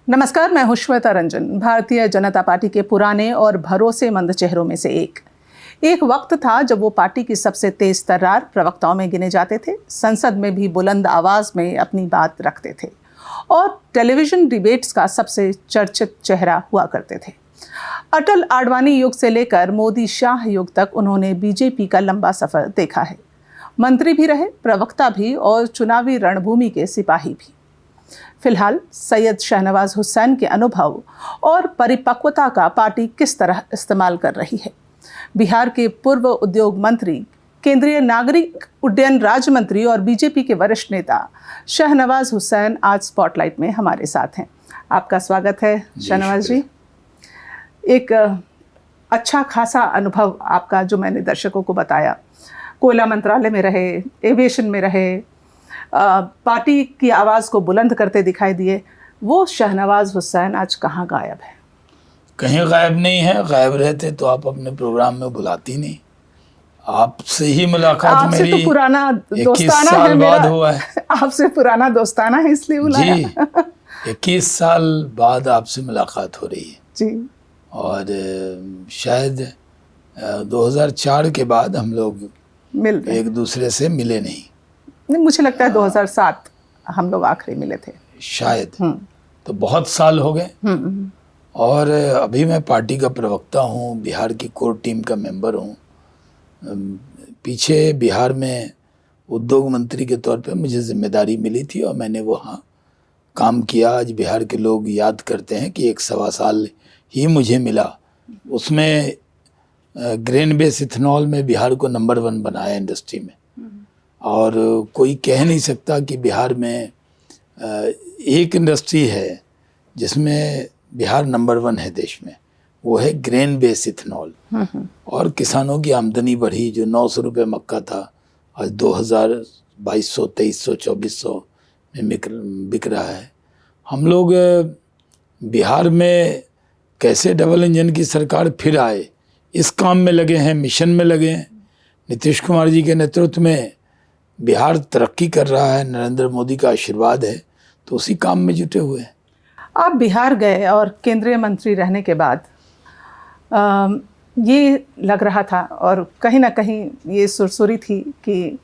नमस्कार, मैं हूं श्वेता रंजन। भारतीय जनता पार्टी के पुराने और भरोसेमंद चेहरों में से एक वक्त था जब वो पार्टी की सबसे तेज तर्रार प्रवक्ताओं में गिने जाते थे। संसद में भी बुलंद आवाज में अपनी बात रखते थे और टेलीविजन डिबेट्स का सबसे चर्चित चेहरा हुआ करते थे। अटल आडवाणी युग से लेकर मोदी शाह युग तक उन्होंने बीजेपी का लंबा सफर देखा है। मंत्री भी रहे, प्रवक्ता भी और चुनावी रणभूमि के सिपाही भी। फिलहाल सैयद शाहनवाज हुसैन के अनुभव और परिपक्वता का पार्टी किस तरह इस्तेमाल कर रही है। बिहार के पूर्व उद्योग मंत्री, केंद्रीय नागरिक उड्डयन राज्य मंत्री और बीजेपी के वरिष्ठ नेता शाहनवाज हुसैन आज स्पॉटलाइट में हमारे साथ हैं। आपका स्वागत है शाहनवाज जी। एक अच्छा खासा अनुभव आपका, जो मैंने दर्शकों को बताया, कोयला मंत्रालय में रहे, एविएशन में रहे, पार्टी की आवाज़ को बुलंद करते दिखाई दिए। वो शाहनवाज हुसैन आज कहाँ गायब है? कहीं गायब नहीं है। गायब रहते तो आप अपने प्रोग्राम में बुलाती नहीं। आपसे ही मुलाकात आपसे मेरी तो पुराना 21 दोस्ताना साल है बाद मेरा, हुआ है। आपसे पुराना दोस्ताना है इसलिए बुलाया। जी 21 साल बाद आपसे मुलाकात हो रही है जी। और शायद 2004 के बाद हम लोग एक दूसरे से मिले नहीं। मुझे लगता है 2007 हम लोग आखिरी मिले थे शायद। तो बहुत साल हो गए। और अभी मैं पार्टी का प्रवक्ता हूँ, बिहार की कोर टीम का मेंबर हूँ। पीछे बिहार में उद्योग मंत्री के तौर पे मुझे जिम्मेदारी मिली थी और मैंने वहाँ काम किया। आज बिहार के लोग याद करते हैं कि 1.25 साल ही मुझे मिला। उसमें ग्रेन बेस इथेनॉल में बिहार को नंबर 1 बनाया इंडस्ट्री में। और कोई कह नहीं सकता कि बिहार में एक इंडस्ट्री है जिसमें बिहार नंबर 1 है देश में, वो है ग्रेन बेस इथेनॉल। और किसानों की आमदनी बढ़ी। जो 900 रुपये मक्का था आज 2000, 2200, 2300, 2400 में बिक रहा है। हम लोग बिहार में कैसे डबल इंजन की सरकार फिर आए, इस काम में लगे हैं, मिशन में लगे हैं। नीतीश कुमार जी के नेतृत्व में बिहार तरक्की कर रहा है, नरेंद्र मोदी का आशीर्वाद है, तो उसी काम में जुटे हुए हैं। आप बिहार गए और केंद्रीय मंत्री रहने के बाद ये लग रहा था और कहीं ना कहीं ये सुरसुरी थी कि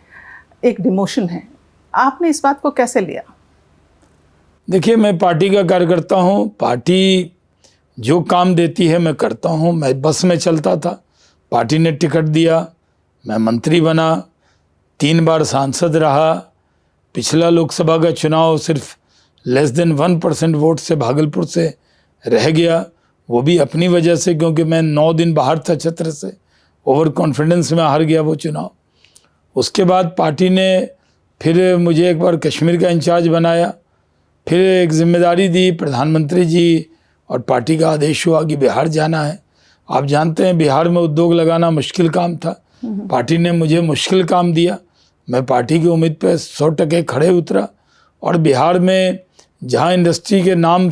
एक डिमोशन है। आपने इस बात को कैसे लिया? देखिए, मैं पार्टी का कार्यकर्ता हूँ। पार्टी जो काम देती है मैं करता हूँ। मैं बस में चलता था, पार्टी ने टिकट दिया, मैं मंत्री बना, 3 बार सांसद रहा। पिछला लोकसभा का चुनाव सिर्फ लेस देन 1% वोट से भागलपुर से रह गया, वो भी अपनी वजह से, क्योंकि मैं 9 दिन बाहर था क्षेत्र से। ओवर कॉन्फिडेंस में हार गया वो चुनाव। उसके बाद पार्टी ने फिर मुझे एक बार कश्मीर का इंचार्ज बनाया, फिर एक जिम्मेदारी दी प्रधानमंत्री जी, और पार्टी का आदेश हुआ कि बिहार जाना है। आप जानते हैं बिहार में उद्योग लगाना मुश्किल काम था। पार्टी ने मुझे मुश्किल काम दिया। मैं पार्टी की उम्मीद पे 100% खड़े उतरा और बिहार में जहाँ इंडस्ट्री के नाम,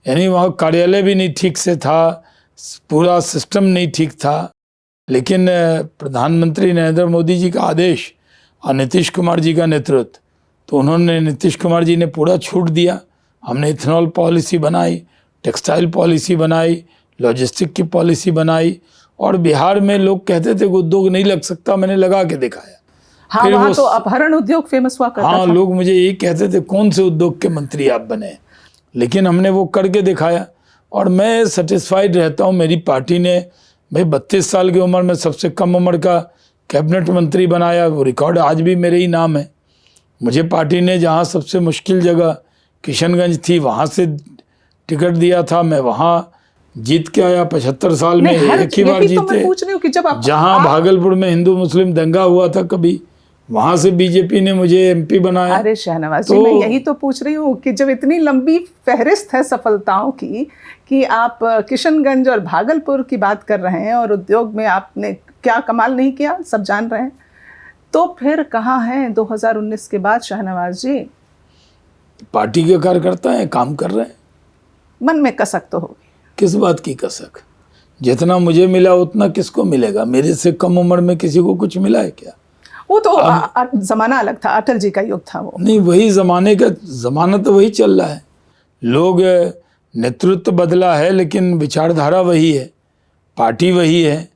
यानी वहाँ कार्यालय भी नहीं ठीक से था, पूरा सिस्टम नहीं ठीक था, लेकिन प्रधानमंत्री नरेंद्र मोदी जी का आदेश और नीतीश कुमार जी का नेतृत्व, तो उन्होंने, नीतीश कुमार जी ने पूरा छूट दिया। हमने इथेनॉल पॉलिसी बनाई, टेक्सटाइल पॉलिसी बनाई, लॉजिस्टिक की पॉलिसी बनाई, और बिहार में लोग कहते थे कि उद्योग नहीं लग सकता, मैंने लगा के दिखाया। हाँ, वहाँ तो अपहरण उद्योग फेमस हुआ करता था। लोग मुझे यही कहते थे कौन से उद्योग के मंत्री आप बने, लेकिन हमने वो करके दिखाया और मैं सेटिस्फाइड रहता हूँ। मेरी पार्टी ने भाई 32 साल की उम्र में सबसे कम उम्र का कैबिनेट मंत्री बनाया, वो रिकॉर्ड आज भी मेरे ही नाम है। मुझे पार्टी ने जहाँ सबसे मुश्किल जगह किशनगंज थी वहाँ से टिकट दिया था, मैं वहाँ जीत के आया। 75 साल में एक ही बार जीते। जहाँ भागलपुर में हिंदू मुस्लिम दंगा हुआ था कभी, वहां से बीजेपी ने मुझे एमपी बनाया। अरे शाहनवाज जी, मैं यही तो पूछ रही हूँ कि जब इतनी लंबी फहरिस्त है सफलताओं की, कि आप किशनगंज और भागलपुर की बात कर रहे हैं और उद्योग में आपने क्या कमाल नहीं किया, सब जान रहे हैं, तो फिर कहाँ हैं 2019 के बाद शाहनवाज जी? पार्टी के कार्यकर्ता हैं, काम कर रहे हैं। मन में कसक तो होगी। किस बात की कसक? जितना मुझे मिला उतना किसको मिलेगा? मेरे से कम उम्र में किसी को कुछ मिला है क्या? वो तो जमाना अलग था, अटल जी का युग था वो। नहीं, वही जमाने का जमाना तो वही चल रहा है। लोग नेतृत्व बदला है लेकिन विचारधारा वही है, पार्टी वही है।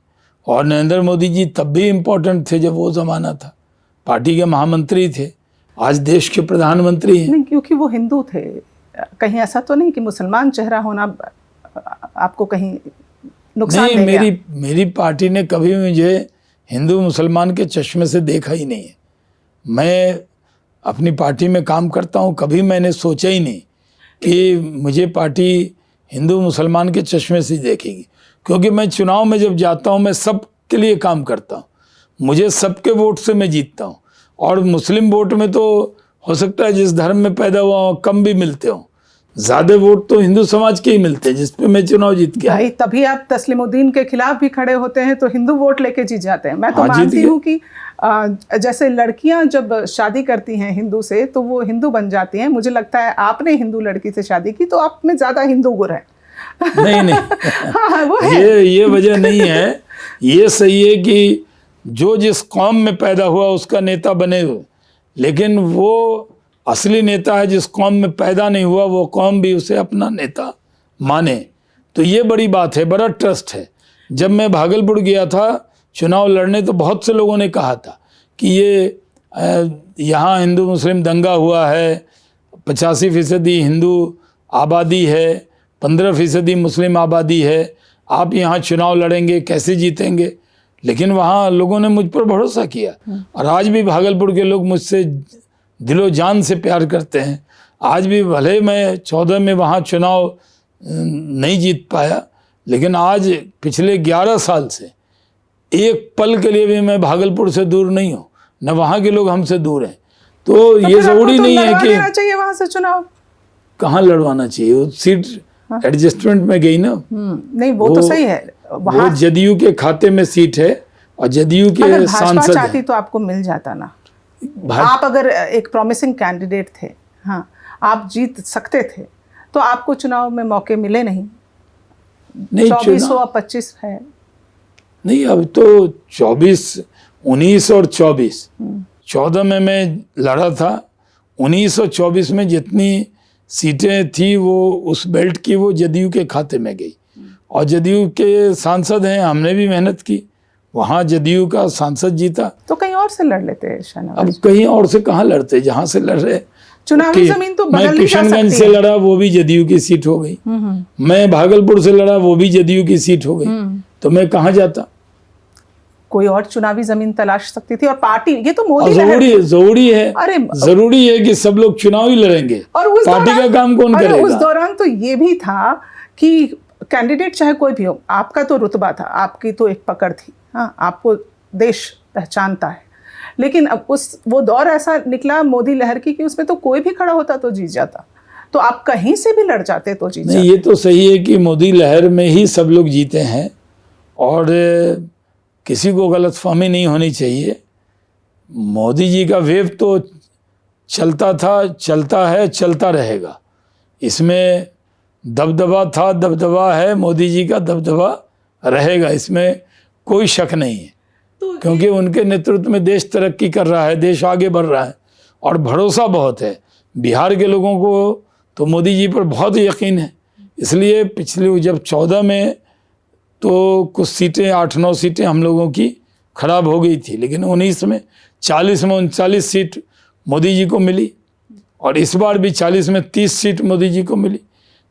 और नरेंद्र मोदी जी तब भी इम्पोर्टेंट थे जब वो ज़माना था, पार्टी के महामंत्री थे, आज देश के प्रधानमंत्री हैं। नहीं, क्योंकि वो हिंदू थे। कहीं ऐसा तो नहीं कि मुसलमान चेहरा होना आपको कहीं नुकसान नहीं, देगा? मेरी पार्टी ने कभी मुझे हिंदू मुसलमान के चश्मे से देखा ही नहीं है। मैं अपनी पार्टी में काम करता हूँ, कभी मैंने सोचा ही नहीं कि मुझे पार्टी हिंदू मुसलमान के चश्मे से देखेगी, क्योंकि मैं चुनाव में जब जाता हूँ मैं सबके लिए काम करता हूँ, मुझे सबके वोट से मैं जीतता हूँ। और मुस्लिम वोट में तो हो सकता है जिस धर्म में पैदा हुआ हो कम भी मिलते हो, ज़्यादा वोट तो हिंदू समाज के ही मिलते हैं जिस पे मैं चुनाव जीत गया। भाई तभी आप तस्लीमुद्दीन के खिलाफ भी खड़े होते हैं तो हिंदू वोट लेके जीत जाते हैं। मैं तो हाँ, जीत मानती गए। हूँ कि जैसे लड़कियां जब शादी करती हैं हिंदू से तो वो हिंदू बन जाती हैं। मुझे लगता है आपने हिंदू लड़की से शादी की तो आप में ज़्यादा हिंदू गुण है। नहीं हाँ, वो है। ये वजह नहीं है। ये सही है कि जो जिस कौम में पैदा हुआ उसका नेता बने हुए, लेकिन वो असली नेता है जिस कौम में पैदा नहीं हुआ वो कौम भी उसे अपना नेता माने। तो ये बड़ी बात है, बड़ा ट्रस्ट है। जब मैं भागलपुर गया था चुनाव लड़ने तो बहुत से लोगों ने कहा था कि ये यहाँ हिंदू मुस्लिम दंगा हुआ है, 85% हिंदू आबादी है, 15% मुस्लिम आबादी है, आप यहाँ चुनाव लड़ेंगे कैसे जीतेंगे। लेकिन वहाँ लोगों ने मुझ पर भरोसा किया और आज भी भागलपुर के लोग मुझसे दिलो जान से प्यार करते हैं। आज भी भले मैं 14 में वहाँ चुनाव नहीं जीत पाया, लेकिन आज पिछले 11 साल से एक पल के लिए भी मैं भागलपुर से दूर नहीं हूँ, न वहाँ के लोग हमसे दूर हैं। तो ये जरूरी नहीं है कि चाहिए वहाँ से चुनाव। कहाँ लड़वाना चाहिए, वो सीट एडजस्टमेंट में गई ना। नहीं वो तो सही है, वो जदयू के खाते में सीट है और जदयू के सांसद चाहती तो आपको मिल जाता ना। आप अगर एक प्रॉमिसिंग कैंडिडेट थे, हाँ आप जीत सकते थे, तो आपको चुनाव में मौके मिले नहीं। 24 और 25 है नहीं, अब तो 24, 19 और 24, 14 में मैं लड़ा था, 19 और 24 में जितनी सीटें थी वो उस बेल्ट की वो जदयू के खाते में गई और जदयू के सांसद हैं, हमने भी मेहनत की, वहाँ जदयू का सांसद जीता। तो कहीं और से लड़ लेते हैं शाहनवाज। अब कहीं और से कहाँ लड़ते, जहाँ से लड़ रहे। चुनावी जमीन तो मैं किशनगंज से लड़ा वो भी जदयू की सीट हो गई, मैं भागलपुर से लड़ा वो भी जदयू की सीट हो गई, तो मैं कहाँ जाता। कोई और चुनावी जमीन तलाश सकती थी और पार्टी, ये तो मोदी जरूरी है, अरे जरूरी है कि सब लोग चुनाव ही लड़ेंगे और उस पार्टी का काम कौन करेगा। उस दौरान तो ये भी था कि कैंडिडेट चाहे कोई भी हो, आपका तो रुतबा था, आपकी तो एक पकड़ थी, हाँ आपको देश पहचानता है। लेकिन अब वो दौर ऐसा निकला मोदी लहर की कि उसमें तो कोई भी खड़ा होता तो जीत जाता, तो आप कहीं से भी लड़ जाते तो जीत जाते। ये तो सही है कि मोदी लहर में ही सब लोग जीते हैं और किसी को गलतफहमी नहीं होनी चाहिए। मोदी जी का वेव तो चलता था, चलता है, चलता रहेगा, इसमें दबदबा था, दबदबा है, मोदी जी का दबदबा रहेगा, इसमें कोई शक नहीं है। क्योंकि उनके नेतृत्व में देश तरक्की कर रहा है, देश आगे बढ़ रहा है और भरोसा बहुत है। बिहार के लोगों को तो मोदी जी पर बहुत यकीन है, इसलिए पिछले जब 14 में तो कुछ सीटें 8-9 सीटें हम लोगों की खराब हो गई थी, लेकिन 19 में 40 में 39 सीट मोदी जी को मिली और इस बार भी 40 में 30 सीट मोदी जी को मिली।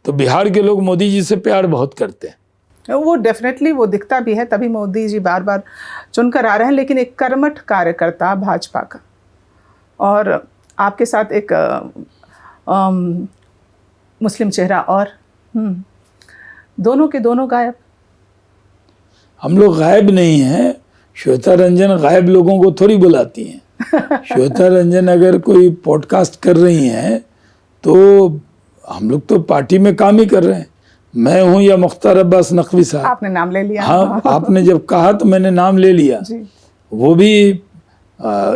तो बिहार के लोग मोदी जी से प्यार बहुत करते हैं। वो डेफिनेटली वो दिखता भी है, तभी मोदी जी बार बार चुनकर आ रहे हैं। लेकिन एक कर्मठ कार्यकर्ता भाजपा का और आपके साथ एक मुस्लिम चेहरा और दोनों के दोनों गायब। हम लोग गायब नहीं हैं, श्वेता रंजन गायब लोगों को थोड़ी बुलाती हैं। श्वेता रंजन अगर कोई पॉडकास्ट कर रही हैं तो हम लोग तो पार्टी में काम ही कर रहे हैं। मैं हूं या मुख्तार अब्बास नकवी साहब, आपने नाम ले लिया। हाँ, आपने जब कहा तो मैंने नाम ले लिया जी। वो भी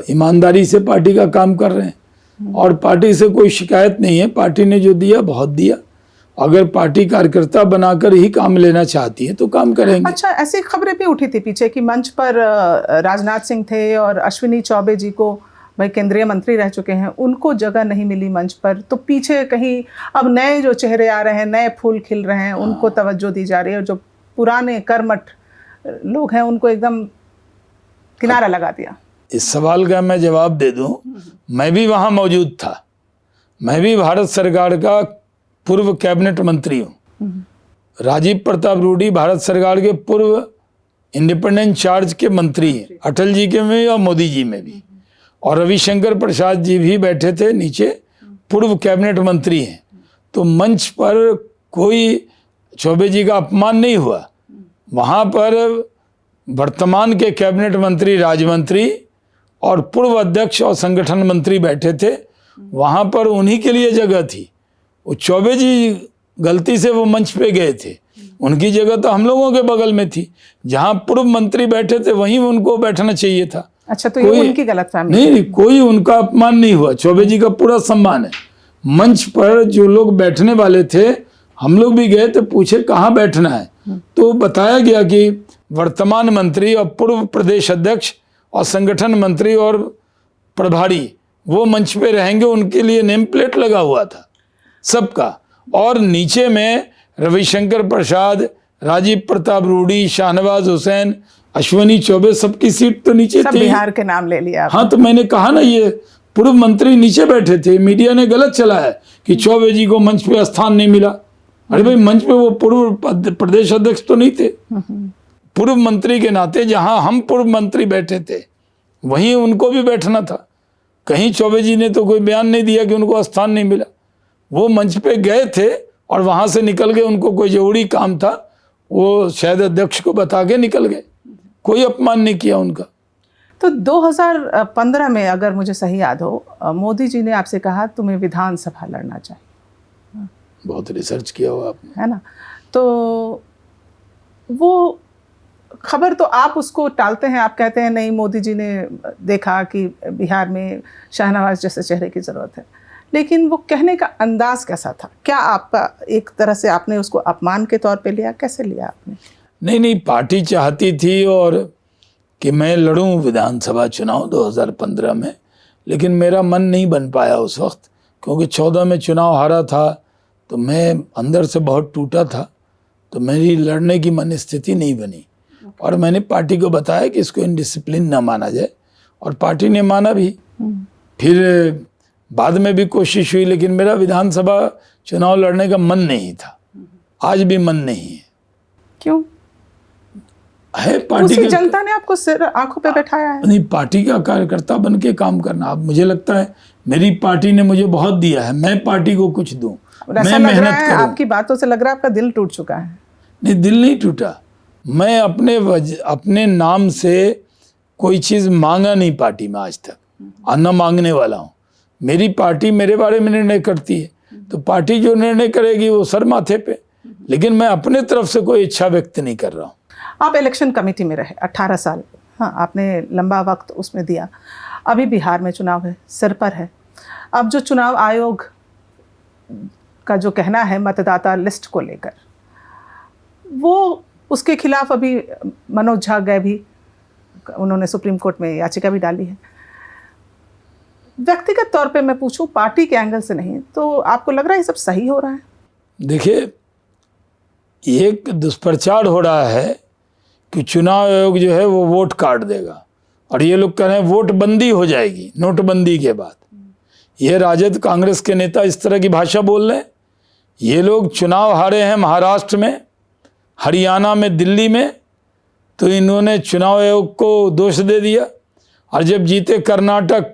ईमानदारी से पार्टी का काम कर रहे हैं और पार्टी से कोई शिकायत नहीं है। पार्टी ने जो दिया बहुत दिया, अगर पार्टी कार्यकर्ता बनाकर ही काम लेना चाहती है तो काम करेंगे। अच्छा, ऐसी खबरें भी उठी थी पीछे कि मंच पर राजनाथ सिंह थे और अश्विनी चौबे जी को भाई केंद्रीय मंत्री रह चुके हैं, उनको जगह नहीं मिली मंच पर, तो पीछे कहीं अब नए जो चेहरे आ रहे हैं, नए फूल खिल रहे हैं, उनको तवज्जो दी जा रही है, और जो पुराने कर्मठ लोग हैं उनको एकदम किनारा लगा दिया। इस सवाल का मैं जवाब दे दूं, मैं भी वहां मौजूद था। मैं भी भारत सरकार का पूर्व कैबिनेट मंत्री हूं। राजीव प्रताप रूडी भारत सरकार के पूर्व इंडिपेंडेंट चार्ज के मंत्री हैं, अटल जी के में और मोदी जी में भी। और रविशंकर प्रसाद जी भी बैठे थे नीचे, पूर्व कैबिनेट मंत्री हैं। तो मंच पर कोई चौबे जी का अपमान नहीं हुआ। वहाँ पर वर्तमान के कैबिनेट मंत्री, राज्य मंत्री और पूर्व अध्यक्ष और संगठन मंत्री बैठे थे। वहाँ पर उन्हीं के लिए जगह थी। वो चौबे जी गलती से वो मंच पे गए थे, उनकी जगह तो हम लोगों के बगल में थी। जहाँ पूर्व मंत्री बैठे थे वहीं उनको बैठना चाहिए था। अच्छा, तो ये उनकी गलतफहमी? नहीं, कोई उनका अपमान नहीं हुआ। चौबे जी का पूरा सम्मान है। मंच पर जो लोग बैठने वाले थे, हम लोग भी गए थे, पूछे कहाँ बैठना है, तो बताया गया कि वर्तमान मंत्री और पूर्व प्रदेश अध्यक्ष और संगठन मंत्री और प्रभारी वो मंच पे रहेंगे। उनके लिए नेम प्लेट लगा हुआ था सबका। और नीचे में रविशंकर प्रसाद, राजीव प्रताप रूडी, शाहनवाज हुसैन, अश्विनी चौबे, सबकी सीट तो नीचे सब थी। बिहार के नाम ले लिया आपने। हाँ, तो मैंने कहा ना, ये पूर्व मंत्री नीचे बैठे थे। मीडिया ने गलत चलाया कि चौबे जी को मंच पे स्थान नहीं मिला। अरे भाई, मंच पे वो पूर्व प्रदेश अध्यक्ष तो नहीं थे। पूर्व मंत्री के नाते जहां हम पूर्व मंत्री बैठे थे वहीं उनको भी बैठना था। कहीं चौबे जी ने तो कोई बयान नहीं दिया कि उनको स्थान नहीं मिला। वो मंच पे गए थे और वहां से निकल गए। उनको कोई जरूरी काम था, वो शायद अध्यक्ष को बता के निकल गए। कोई अपमान नहीं किया उनका। तो 2015 में, अगर मुझे सही याद हो, मोदी जी ने आपसे कहा तुम्हें विधानसभा लड़ना चाहिए। बहुत रिसर्च किया हुआ आपने, है ना? तो वो खबर तो आप उसको टालते हैं, आप कहते हैं नहीं, मोदी जी ने देखा कि बिहार में शाहनवाज जैसे चेहरे की ज़रूरत है। लेकिन वो कहने का अंदाज कैसा था? क्या आपका एक तरह से आपने उसको अपमान के तौर पे लिया? कैसे लिया आपने? नहीं, पार्टी चाहती थी और कि मैं लड़ूं विधानसभा चुनाव 2015 में, लेकिन मेरा मन नहीं बन पाया उस वक्त, क्योंकि 14 में चुनाव हारा था। तो मैं अंदर से बहुत टूटा था, तो मेरी लड़ने की मन स्थिति नहीं बनी। और मैंने पार्टी को बताया कि इसको इनडिसिप्लिन ना माना जाए, और पार्टी ने माना भी। फिर बाद में भी कोशिश हुई, लेकिन मेरा विधानसभा चुनाव लड़ने का मन नहीं था। आज भी मन नहीं है। क्यों? है पार्टी उसी के, जनता ने आपको सिर आंखों पे बैठाया है। नहीं, पार्टी का कार्यकर्ता बन के काम करना। अब मुझे लगता है मेरी पार्टी ने मुझे बहुत दिया है, मैं पार्टी को कुछ दूं, मैं मेहनत करूं। आपकी बातों से लग रहा है आपका दिल टूट चुका है। नहीं, दिल नहीं टूटा। मैं अपने नाम से कोई चीज़ मांगा नहीं पार्टी में आज तक, और न मांगने वाला हूँ। मेरी पार्टी मेरे बारे में निर्णय करती है, तो पार्टी जो निर्णय करेगी वो सर माथे पे। लेकिन मैं अपने तरफ से कोई इच्छा व्यक्त नहीं कर रहा हूँ। आप इलेक्शन कमेटी में रहे 18 साल। हाँ, आपने लंबा वक्त उसमें दिया। अभी बिहार में चुनाव है, सिर पर है। अब जो चुनाव आयोग का जो कहना है मतदाता लिस्ट को लेकर, वो उसके खिलाफ अभी मनोज झा गए भी, उन्होंने सुप्रीम कोर्ट में याचिका भी डाली है। व्यक्तिगत तौर पे मैं पूछूं, पार्टी के एंगल से नहीं, तो आपको लग रहा है ये सब सही हो रहा है? देखिए, एक दुष्प्रचार हो रहा है कि चुनाव आयोग जो है वो वोट काट देगा, और ये लोग कह रहे हैं वोट बंदी हो जाएगी नोटबंदी के बाद। ये राजद कांग्रेस के नेता इस तरह की भाषा बोल रहे हैं। ये लोग चुनाव हारे हैं महाराष्ट्र में, हरियाणा में, दिल्ली में, तो इन्होंने चुनाव आयोग को दोष दे दिया। और जब जीते कर्नाटक,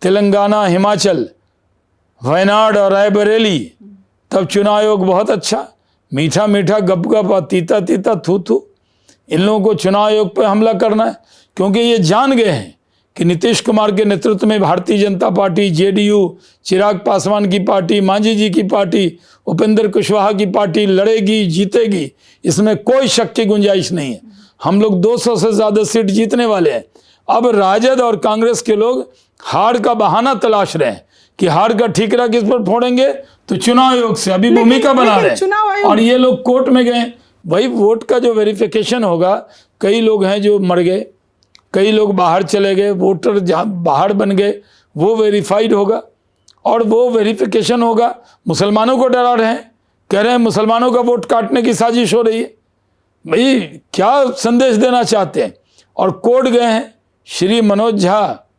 तेलंगाना, हिमाचल, वायनाड और रायबरेली, तब चुनाव आयोग बहुत अच्छा, मीठा मीठा गप गप और तीता तीता थू थू। इन लोगों को चुनाव आयोग पर हमला करना है, क्योंकि ये जान गए हैं कि नीतीश कुमार के नेतृत्व में भारतीय जनता पार्टी, जेडीयू, चिराग पासवान की पार्टी, मांझी जी की पार्टी, उपेंद्र कुशवाहा की पार्टी लड़ेगी, जीतेगी, इसमें कोई शक की गुंजाइश नहीं है। हम लोग 200 से ज़्यादा सीट जीतने वाले हैं। अब राजद और कांग्रेस के लोग हार का बहाना तलाश रहे हैं कि हार का ठीकरा किस पर फोड़ेंगे, तो चुनाव आयोग से अभी भूमिका बना रहे हैं। और ये लोग कोर्ट में गए। भाई, वोट का जो वेरिफिकेशन होगा, कई लोग हैं जो मर गए, कई लोग बाहर चले गए, वोटर जहाँ बाहर बन गए वो वेरीफाइड होगा और वो वेरिफिकेशन होगा। मुसलमानों को डरा रहे हैं, कह रहे हैं मुसलमानों का वोट काटने की साजिश हो रही है। भाई क्या संदेश देना चाहते हैं? और कोर्ट गए हैं श्री मनोज झा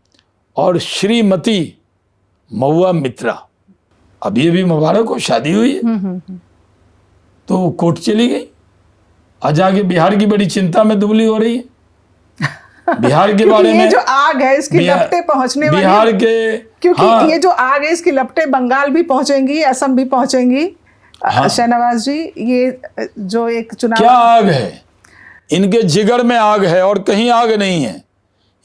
और श्रीमती महुआ मित्रा, अब ये भी मुबारक हो, शादी हुई है तो कोर्ट चली गई। आज आगे बिहार की बड़ी चिंता में दुबली हो रही है। बिहार के बारे में ये जो आग है इसकी लपटें पहुंचने वाली बिहार के, क्योंकि हाँ, ये जो आग है इसकी लपटें बंगाल भी पहुंचेंगी, असम भी पहुंचेंगी। हाँ, शहनवाज जी, ये जो एक चुनाव, क्या आग है? इनके जिगर में आग है और कहीं आग नहीं है।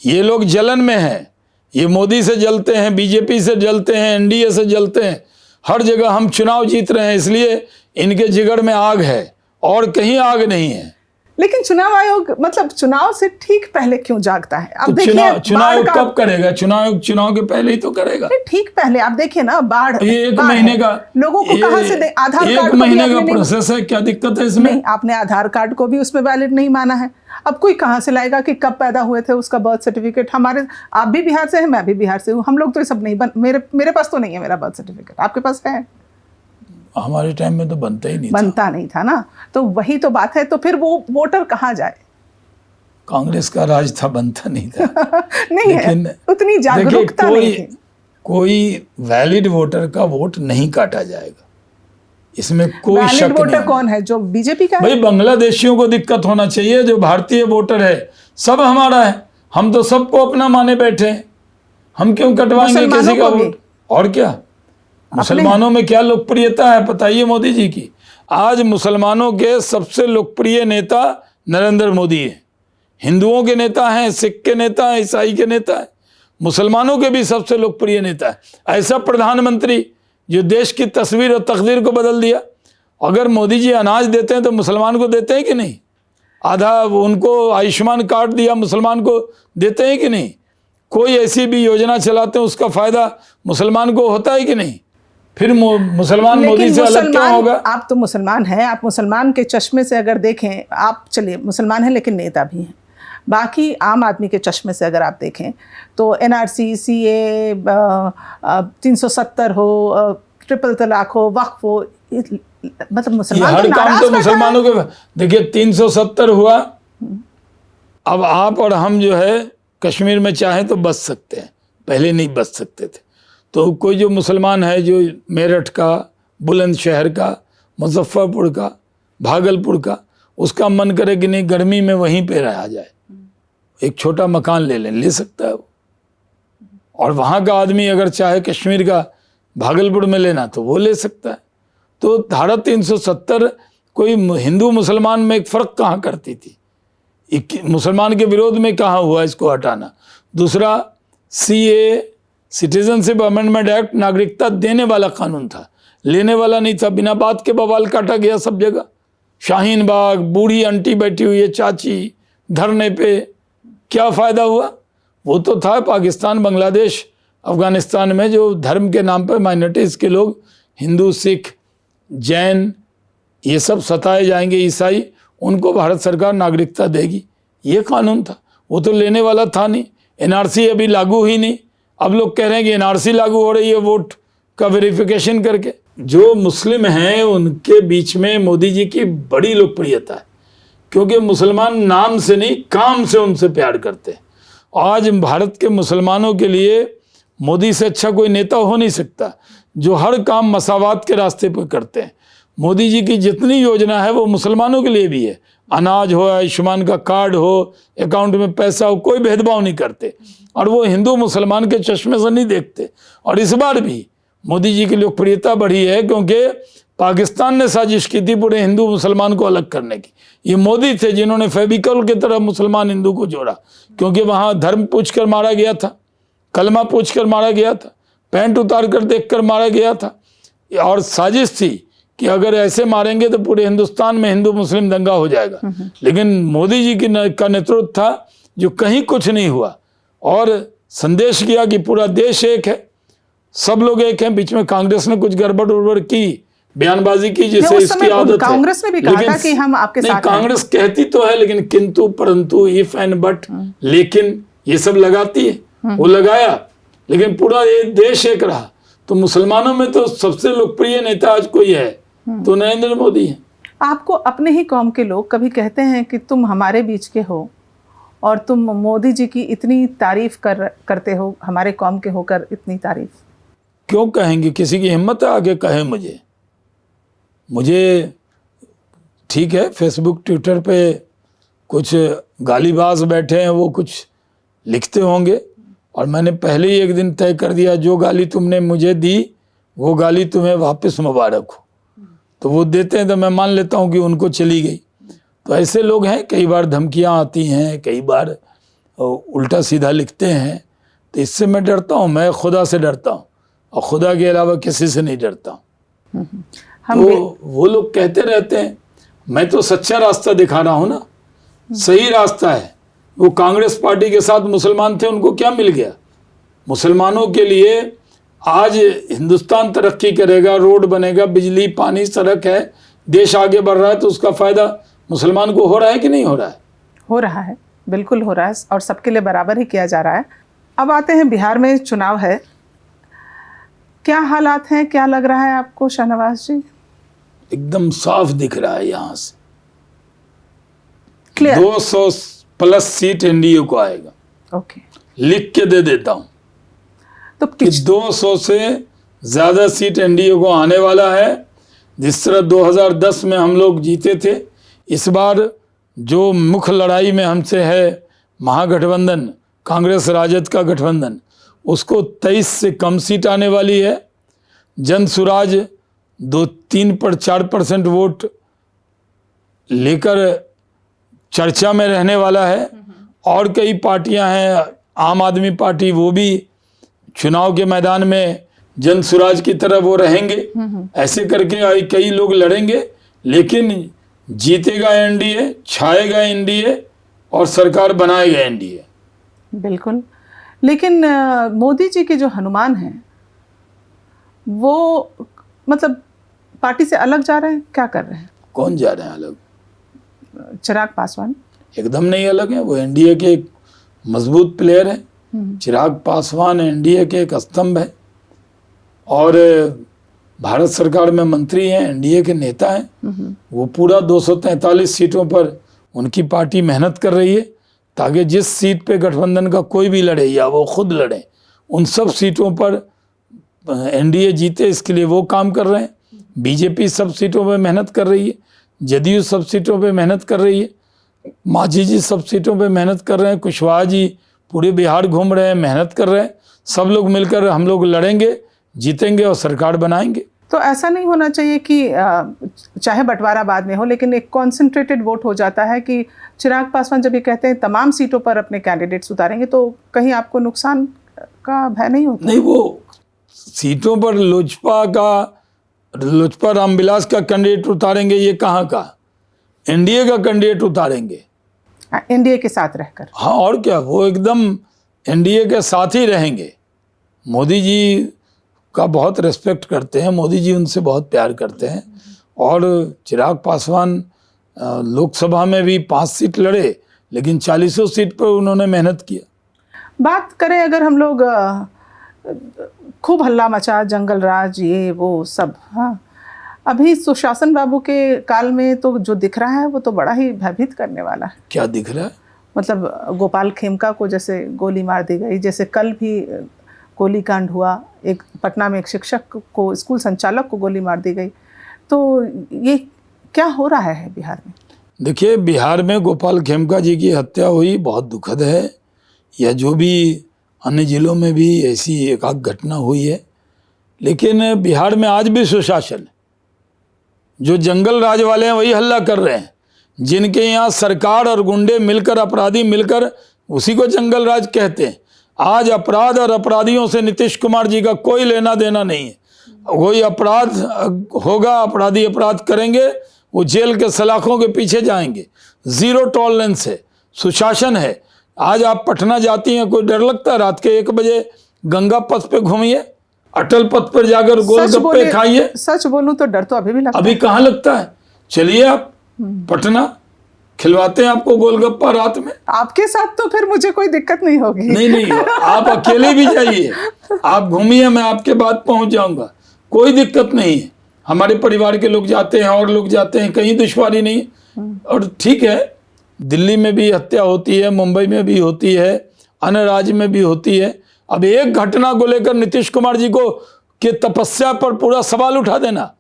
ये लोग जलन में हैं। ये मोदी से जलते हैं, बीजेपी से जलते हैं, एनडीए से जलते हैं। हर जगह हम चुनाव जीत रहे हैं, इसलिए इनके जिगर में आग है और कहीं आग नहीं है। लेकिन चुनाव आयोग मतलब चुनाव से ठीक पहले क्यों जागता है? अब तो देखिए चुनाव कब करेगा? चुनाव के पहले ही तो करेगा। ठीक पहले आप देखिए ना, बाढ़, ये एक बाढ़ महीने है। का, लोगों को कहां से आधार कार्ड एक को भी महीने आपने का नहीं- प्रोसेस है, क्या दिक्कत है इसमें? नहीं, आपने आधार कार्ड को भी उसमें वैलिड नहीं माना है। अब कोई कहां से लाएगा कि कब पैदा हुए थे, उसका बर्थ सर्टिफिकेट? हमारे, आप भी बिहार से हैं, मैं भी बिहार से हूँ, हम लोग तो ये सब नहीं मेरे पास तो नहीं है मेरा बर्थ सर्टिफिकेट। आपके पास है? हमारे टाइम में तो बनता ही नहीं था। बनता नहीं था ना, तो वही तो बात है। तो फिर वो वोटर कहाँ जाए? कांग्रेस का राज था, बनता नहीं था। नहीं है, उतनी जागरूकता नहीं थी। कोई वैलिड वोटर का वोट नहीं काटा जाएगा, इसमें कोई शक वैलिड नहीं वोटर है। कौन है? जो बीजेपी का है? भाई बांग्लादेशियों को दिक्कत होना चाहिए, जो भारतीय वोटर है सब हमारा है, हम तो सबको अपना माने बैठे हैं, हम क्यों कटवाएंगे किसी का वोट? और क्या, मुसलमानों में क्या लोकप्रियता है बताइए मोदी जी की? आज मुसलमानों के सबसे लोकप्रिय नेता नरेंद्र मोदी है। हिंदुओं के नेता हैं, सिख के नेता हैं, ईसाई के नेता हैं, मुसलमानों के भी सबसे लोकप्रिय नेता है। ऐसा प्रधानमंत्री जो देश की तस्वीर और तकदीर को बदल दिया। अगर मोदी जी अनाज देते हैं तो मुसलमान को देते हैं कि नहीं? आधा उनको आयुष्मान कार्ड दिया, मुसलमान को देते हैं कि नहीं? कोई ऐसी भी योजना चलाते हैं उसका फायदा मुसलमान को होता है कि नहीं? फिर मुसलमान मोदी से अलग क्यों होगा? आप तो मुसलमान हैं, आप मुसलमान के चश्मे से अगर देखें, आप चलिए मुसलमान हैं लेकिन नेता भी हैं। बाकी आम आदमी के चश्मे से अगर आप देखें तो एनआरसी, सीए, 370 हो, ट्रिपल तलाक हो, वक्फ हो, मतलब मुसलमान हर तो काम नाराज तो बैठा मुसलमानों के। देखिए 370 हुआ, अब आप और हम जो है कश्मीर में चाहें तो बच सकते हैं, पहले नहीं बच सकते थे। तो कोई जो मुसलमान है जो मेरठ का, बुलंदशहर का, मुजफ्फरपुर का, भागलपुर का, उसका मन करे कि नहीं गर्मी में वहीं पे रहा जाए, एक छोटा मकान ले सकता है वो। और वहाँ का आदमी अगर चाहे कश्मीर का भागलपुर में लेना तो वो ले सकता है। तो धारा 370 कोई हिंदू मुसलमान में एक फ़र्क कहाँ करती थी? मुसलमान के विरोध में कहाँ हुआ इसको हटाना? दूसरा, सीए, सिटीजनशिप अमेंडमेंट एक्ट, नागरिकता देने वाला कानून था, लेने वाला नहीं था। बिना बात के बवाल काटा गया सब जगह। शाहीन बाग, बूढ़ी आंटी बैठी हुई है चाची धरने पे, क्या फ़ायदा हुआ? वो तो था पाकिस्तान, बांग्लादेश, अफ़गानिस्तान में जो धर्म के नाम पर माइनॉरिटीज़ के लोग, हिंदू, सिख, जैन, ये सब सताए जाएंगे, ईसाई, उनको भारत सरकार नागरिकता देगी, ये कानून था। वो तो लेने वाला था नहीं। एनआरसी अभी लागू ही नहीं, अब लोग कह रहे हैं कि एनआरसी लागू हो रही है वोट का वेरिफिकेशन करके। जो मुस्लिम हैं उनके बीच में मोदी जी की बड़ी लोकप्रियता है, क्योंकि मुसलमान नाम से नहीं काम से उनसे प्यार करते हैं। आज भारत के मुसलमानों के लिए मोदी से अच्छा कोई नेता हो नहीं सकता, जो हर काम मसावात के रास्ते पर करते हैं। मोदी जी की जितनी योजना है वो मुसलमानों के लिए भी है। अनाज हो, आयुष्मान का कार्ड हो, अकाउंट में पैसा हो, कोई भेदभाव नहीं करते, और वो हिंदू मुसलमान के चश्मे से नहीं देखते। और इस बार भी मोदी जी की लोकप्रियता बढ़ी है क्योंकि पाकिस्तान ने साजिश की थी पूरे हिंदू मुसलमान को अलग करने की। ये मोदी थे जिन्होंने फेविकॉल की तरह मुसलमान हिंदू को जोड़ा, क्योंकि वहाँ धर्म पूछ कर मारा गया था, कलमा पूछ कर मारा गया था, पैंट उतार कर देख कर मारा गया था, और साजिश थी कि अगर ऐसे मारेंगे तो पूरे हिंदुस्तान में हिंदू मुस्लिम दंगा हो जाएगा। लेकिन मोदी जी का नेतृत्व था जो कहीं कुछ नहीं हुआ, और संदेश किया कि पूरा देश एक है, सब लोग एक हैं। बीच में कांग्रेस ने कुछ गड़बड़ उड़बड़ की, बयानबाजी की जैसे उस इसकी समय आदत है। कांग्रेस ने भी कहा था कि हम आपके नहीं, साथ हैं। कांग्रेस कहती तो है, लेकिन किंतु परंतु, इफ एंड बट, लेकिन ये सब लगाती है। वो लगाया, लेकिन पूरा ये देश एक रहा। तो मुसलमानों में तो सबसे लोकप्रिय नेता आज कोई है तो नरेंद्र मोदी है। आपको अपने ही कौम के लोग कभी कहते हैं कि तुम हमारे बीच के हो और तुम मोदी जी की इतनी तारीफ करते हो, हमारे कौम के होकर इतनी तारीफ? क्यों कहेंगे? किसी की हिम्मत है आगे कहे मुझे ठीक है, फेसबुक ट्विटर पे कुछ गालीबाज बैठे हैं, वो कुछ लिखते होंगे, और मैंने पहले ही एक दिन तय कर दिया, जो गाली तुमने मुझे दी वो गाली तुम्हें वापस मुबारक हो। तो वो देते हैं तो मैं मान लेता हूँ कि उनको चली गई। तो ऐसे लोग हैं, कई बार धमकियाँ आती हैं, कई बार उल्टा सीधा लिखते हैं, तो इससे मैं डरता हूँ। मैं खुदा से डरता हूँ और खुदा के अलावा किसी से नहीं डरता हूँ। तो वो लोग कहते रहते हैं, मैं तो सच्चा रास्ता दिखा रहा हूँ ना, सही रास्ता है। वो कांग्रेस पार्टी के साथ मुसलमान थे, उनको क्या मिल गया? मुसलमानों के लिए आज हिंदुस्तान तरक्की करेगा, रोड बनेगा, बिजली, पानी, सड़क है, देश आगे बढ़ रहा है, तो उसका फायदा मुसलमान को हो रहा है कि नहीं हो रहा है? हो रहा है, बिल्कुल हो रहा है, और सबके लिए बराबर ही किया जा रहा है। अब आते हैं, बिहार में चुनाव है, क्या हालात हैं, क्या लग रहा है आपको शाहनवाज जी? एकदम साफ दिख रहा है यहाँ से, क्लियर। 200 प्लस सीट एनडीए को आएगा। ओके, लिख के दे देता हूँ तो कि 200 से ज्यादा सीट एनडीए को आने वाला है। जिस तरह 2010 में हम लोग जीते थे, इस बार जो मुख्य लड़ाई में हमसे है महागठबंधन, कांग्रेस राजद का गठबंधन, उसको 23 से कम सीट आने वाली है। जन सुराज 2-3-4% वोट लेकर चर्चा में रहने वाला है। और कई पार्टियां हैं, आम आदमी पार्टी, वो भी चुनाव के मैदान में जन सुराज की तरह वो रहेंगे। ऐसे करके कई लोग लड़ेंगे, लेकिन जीतेगा एनडीए, छाएगा एनडीए और सरकार बनाएगा एनडीए। बिल्कुल, लेकिन मोदी जी के जो हनुमान हैं वो मतलब पार्टी से अलग जा रहे हैं, क्या कर रहे हैं? कौन जा रहे हैं अलग? चिराग पासवान एकदम नहीं अलग है, वो एनडीए के एक मजबूत प्लेयर है। चिराग पासवान एनडीए के एक स्तंभ है और भारत सरकार में मंत्री हैं, एनडीए के नेता हैं। वो पूरा 243 सीटों पर उनकी पार्टी मेहनत कर रही है ताकि जिस सीट पे गठबंधन का कोई भी लड़े या वो खुद लड़े, उन सब सीटों पर एनडीए जीते, इसके लिए वो काम कर रहे हैं। बीजेपी सब सीटों पे मेहनत कर रही है, जदयू सब सीटों पे मेहनत कर रही है, मांझी जी सब सीटों पे मेहनत कर रहे हैं, कुशवाहा जी पूरे बिहार घूम रहे हैं, मेहनत कर रहे हैं। सब लोग मिलकर हम लोग लड़ेंगे, जीतेंगे और सरकार बनाएंगे। तो ऐसा नहीं होना चाहिए कि चाहे बंटवारा बाद में हो, लेकिन एक कॉन्सेंट्रेटेड वोट हो जाता है कि चिराग पासवान जब ये कहते हैं तमाम सीटों पर अपने कैंडिडेट्स उतारेंगे, तो कहीं आपको नुकसान का भय नहीं होता? नहीं, वो सीटों पर लोजपा रामविलास का कैंडिडेट उतारेंगे, ये कहाँ का? एनडीए का कैंडिडेट उतारेंगे, एनडीए के साथ रहकर। हाँ, और क्या, वो एकदम एनडीए के साथ ही रहेंगे। मोदी जी का बहुत रिस्पेक्ट करते हैं, मोदी जी उनसे बहुत प्यार करते हैं। और चिराग पासवान लोकसभा में भी 5 सीट लड़े, लेकिन 40 सीट पर उन्होंने मेहनत किया। बात करें अगर हम लोग, खूब हल्ला मचा, जंगल राज, ये वो सब, हाँ, अभी सुशासन बाबू के काल में तो जो दिख रहा है वो तो बड़ा ही भयभीत करने वाला है। क्या दिख रहा है? मतलब गोपाल खेमका को जैसे गोली मार दी गई, जैसे कल भी गोली कांड हुआ, एक पटना में एक शिक्षक को, स्कूल संचालक को गोली मार दी गई। तो ये क्या हो रहा है बिहार में? देखिए, बिहार में गोपाल खेमका जी की हत्या हुई, बहुत दुखद है। या जो भी अन्य जिलों में भी ऐसी एक आध घटना हुई है, लेकिन बिहार में आज भी सुशासन है। जो जंगल राज वाले हैं वही हल्ला कर रहे हैं। जिनके यहाँ सरकार और गुंडे मिलकर, अपराधी मिलकर, उसी को जंगल राज कहते हैं। आज अपराध और अपराधियों से नीतीश कुमार जी का कोई लेना देना नहीं है। कोई अपराध होगा, अपराधी अपराध करेंगे, वो जेल के सलाखों के पीछे जाएंगे। जीरो टॉलरेंस है, सुशासन है। आज आप पटना जाती हैं, कोई डर लगता है? रात के 1 बजे गंगा पथ पे घूमिए, अटल पथ पर जाकर गोलगप्पे खाइए। सच बोलूं तो डर तो अभी भी लगता अभी कहाँ लगता है? चलिए आप पटना, खिलवाते हैं आपको गोलगप्पा रात में। आपके साथ तो फिर मुझे कोई दिक्कत नहीं होगी। नहीं, आप अकेले भी जाइए, आप घूमिए, मैं आपके बाद पहुंच जाऊंगा, कोई दिक्कत नहीं है। हमारे परिवार के लोग जाते हैं और लोग जाते हैं, कहीं दुश्वारी नहीं। और ठीक है, दिल्ली में भी हत्या होती है, मुंबई में भी होती है, अन्य राज्य में भी होती है। अब एक घटना को लेकर नीतीश कुमार जी को के तपस्या पर पूरा सवाल उठा देना,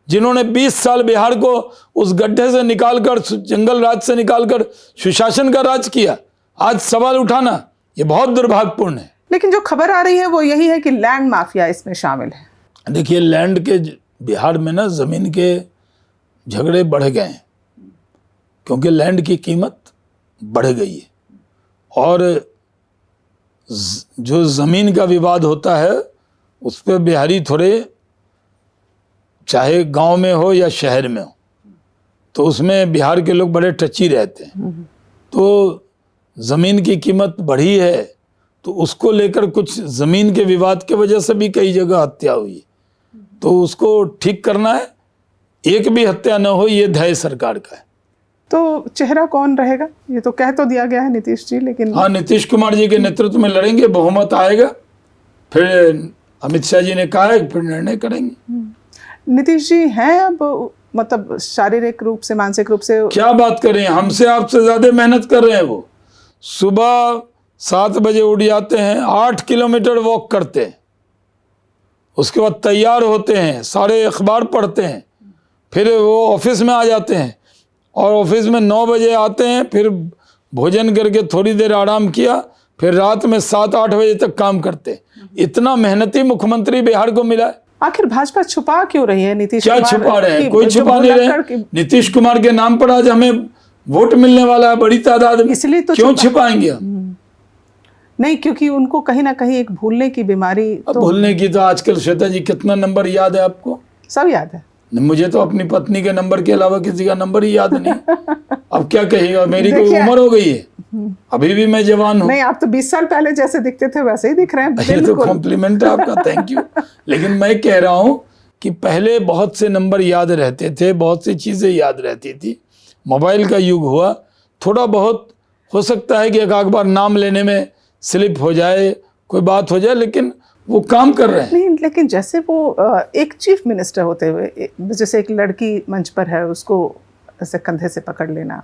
जिन्होंने 20 साल बिहार को उस गड्ढे से निकालकर, जंगल राज से निकालकर सुशासन का राज किया, आज सवाल उठाना ये बहुत दुर्भाग्यपूर्ण है। लेकिन जो खबर आ रही है वो यही है कि लैंड माफिया इसमें शामिल है। देखिए, लैंड के बिहार में ना जमीन के झगड़े बढ़ गए हैं, क्योंकि लैंड की कीमत बढ़ गई है। और जो जमीन का विवाद होता है उस पर बिहारी थोड़े, चाहे गांव में हो या शहर में हो, तो उसमें बिहार के लोग बड़े टची रहते हैं। तो ज़मीन की कीमत बढ़ी है, तो उसको लेकर कुछ ज़मीन के विवाद के वजह से भी कई जगह हत्या हुई, तो उसको ठीक करना है, एक भी हत्या न हो, ये ध्येय सरकार का है। तो चेहरा कौन रहेगा? ये तो कह तो दिया गया है नीतीश जी, लेकिन हाँ, नीतीश कुमार जी के नेतृत्व में लड़ेंगे, बहुमत आएगा, फिर अमित शाह जी ने कहा है फिर निर्णय करेंगे। नीतीश जी हैं अब, मतलब शारीरिक रूप से, मानसिक रूप से? क्या बात कर रहे हैं, हमसे आपसे ज्यादा मेहनत कर रहे हैं। वो सुबह 7 बजे उठ जाते हैं, 8 किलोमीटर वॉक करते हैं, उसके बाद तैयार होते हैं, सारे अखबार पढ़ते हैं, फिर वो ऑफिस में आ जाते हैं, और ऑफिस में 9 बजे आते हैं, फिर भोजन करके थोड़ी देर आराम किया, फिर रात में 7-8 बजे तक काम करते हैं। इतना मेहनती मुख्यमंत्री बिहार को मिला है। आखिर भाजपा छुपा क्यों रही है नीतीश क्या कुमार? छुपा रहे हैं? की- कोई जो छुपा नहीं भुलक्कड़ रहे। नीतीश कुमार के नाम पर आज हमें वोट मिलने वाला है बड़ी तादाद में, इसलिए तो क्यों छिपाएंगे हम? नहीं, क्योंकि उनको कहीं ना कहीं एक भूलने की बीमारी अब तो भूलने की तो आजकल, श्वेता जी, कितना नंबर याद है आपको? सब याद है। मुझे तो अपनी पत्नी के नंबर के अलावा किसी का नंबर ही याद नहीं। अब क्या कहिएगा, मेरी कोई देखिए, उम्र हो गई है, अभी भी मैं जवान हूँ। नहीं, आप तो 20 साल पहले जैसे दिखते थे वैसे ही दिख रहे हैं। ये तो बिल्कुल। कॉम्प्लीमेंट है आपका, थैंक यू। लेकिन मैं कह रहा हूँ कि पहले बहुत से नंबर याद रहते थे, बहुत सी चीज़ें याद रहती थी। मोबाइल का युग हुआ, थोड़ा बहुत हो सकता है कि एक बार नाम लेने में स्लिप हो जाए, कोई बात हो जाए, लेकिन वो काम कर रहे हैं। नहीं, लेकिन जैसे वो एक चीफ मिनिस्टर होते हुए, जैसे एक लड़की मंच पर है, उसको ऐसे कंधे से पकड़ लेना,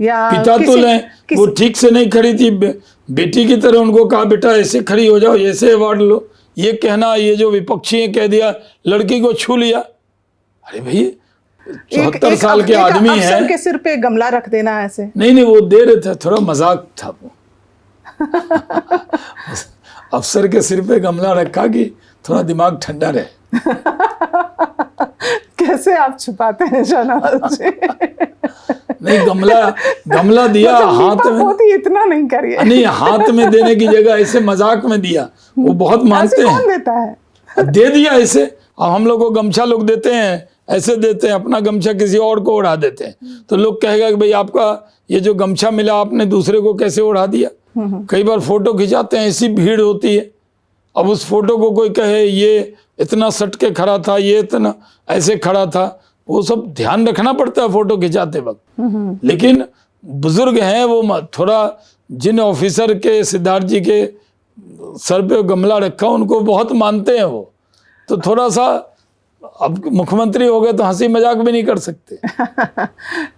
या पिता तो लें, वो ठीक से नहीं खड़ी थी, बेटी की तरह उनको कहा बेटा ऐसे खड़ी हो जाओ, ऐसे अवार्ड लो, ये कहना, ये जो विपक्षी है कह दिया लड़की को छू लिया। अरे भाई, 74 साल के आदमी हैं, अफसर के सिर पे गमला रख देना ऐसे। नहीं, वो दे रहे थे, थोड़ा मजाक था वो। अफसर के सिर पे गमला रखा कि थोड़ा दिमाग ठंडा रहे। कैसे आप छुपाते हैं शाहनवाज जी? नहीं, गमला दिया हाथ में, होती इतना नहीं करिए। नहीं, हाथ में देने की जगह ऐसे मजाक में दिया, वो बहुत मानते हैं। कौन देता है? दे दिया ऐसे। अब हम लोग को गमछा लोग देते हैं, ऐसे देते हैं, अपना गमछा किसी और को उड़ा देते हैं, तो लोग कहेगा कि भाई आपका ये जो गमछा मिला आपने दूसरे को कैसे उड़ा दिया। कई बार फोटो खिंचाते हैं, ऐसी भीड़ होती है, अब उस फोटो को कोई कहे ये इतना सट के खड़ा था, ये इतना ऐसे खड़ा था, वो सब ध्यान रखना पड़ता है फोटो खिंचाते वक्त। लेकिन बुजुर्ग हैं वो, थोड़ा जिन ऑफिसर के, सिद्धार्थ जी के सर पे गमला रखा उनको बहुत मानते हैं वो, तो थोड़ा सा, अब मुख्यमंत्री हो गए तो हंसी मजाक भी नहीं कर सकते।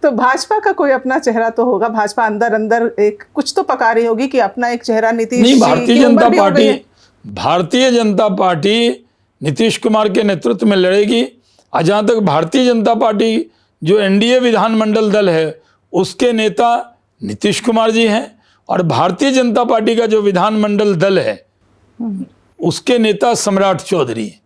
तो भाजपा का कोई अपना चेहरा तो होगा, भाजपा अंदर अंदर एक कुछ तो पका रही होगी कि अपना एक चेहरा नीतीश नहीं, जी भारतीय की जनता उम्र भी हो गई है। भारतीय जनता पार्टी नीतीश कुमार के नेतृत्व में लड़ेगी। और जहाँ तक भारतीय जनता पार्टी जो एनडीए विधानमंडल दल है उसके नेता नीतीश कुमार जी हैं, और भारतीय जनता पार्टी का जो विधानमंडल दल है उसके नेता सम्राट चौधरी हैं,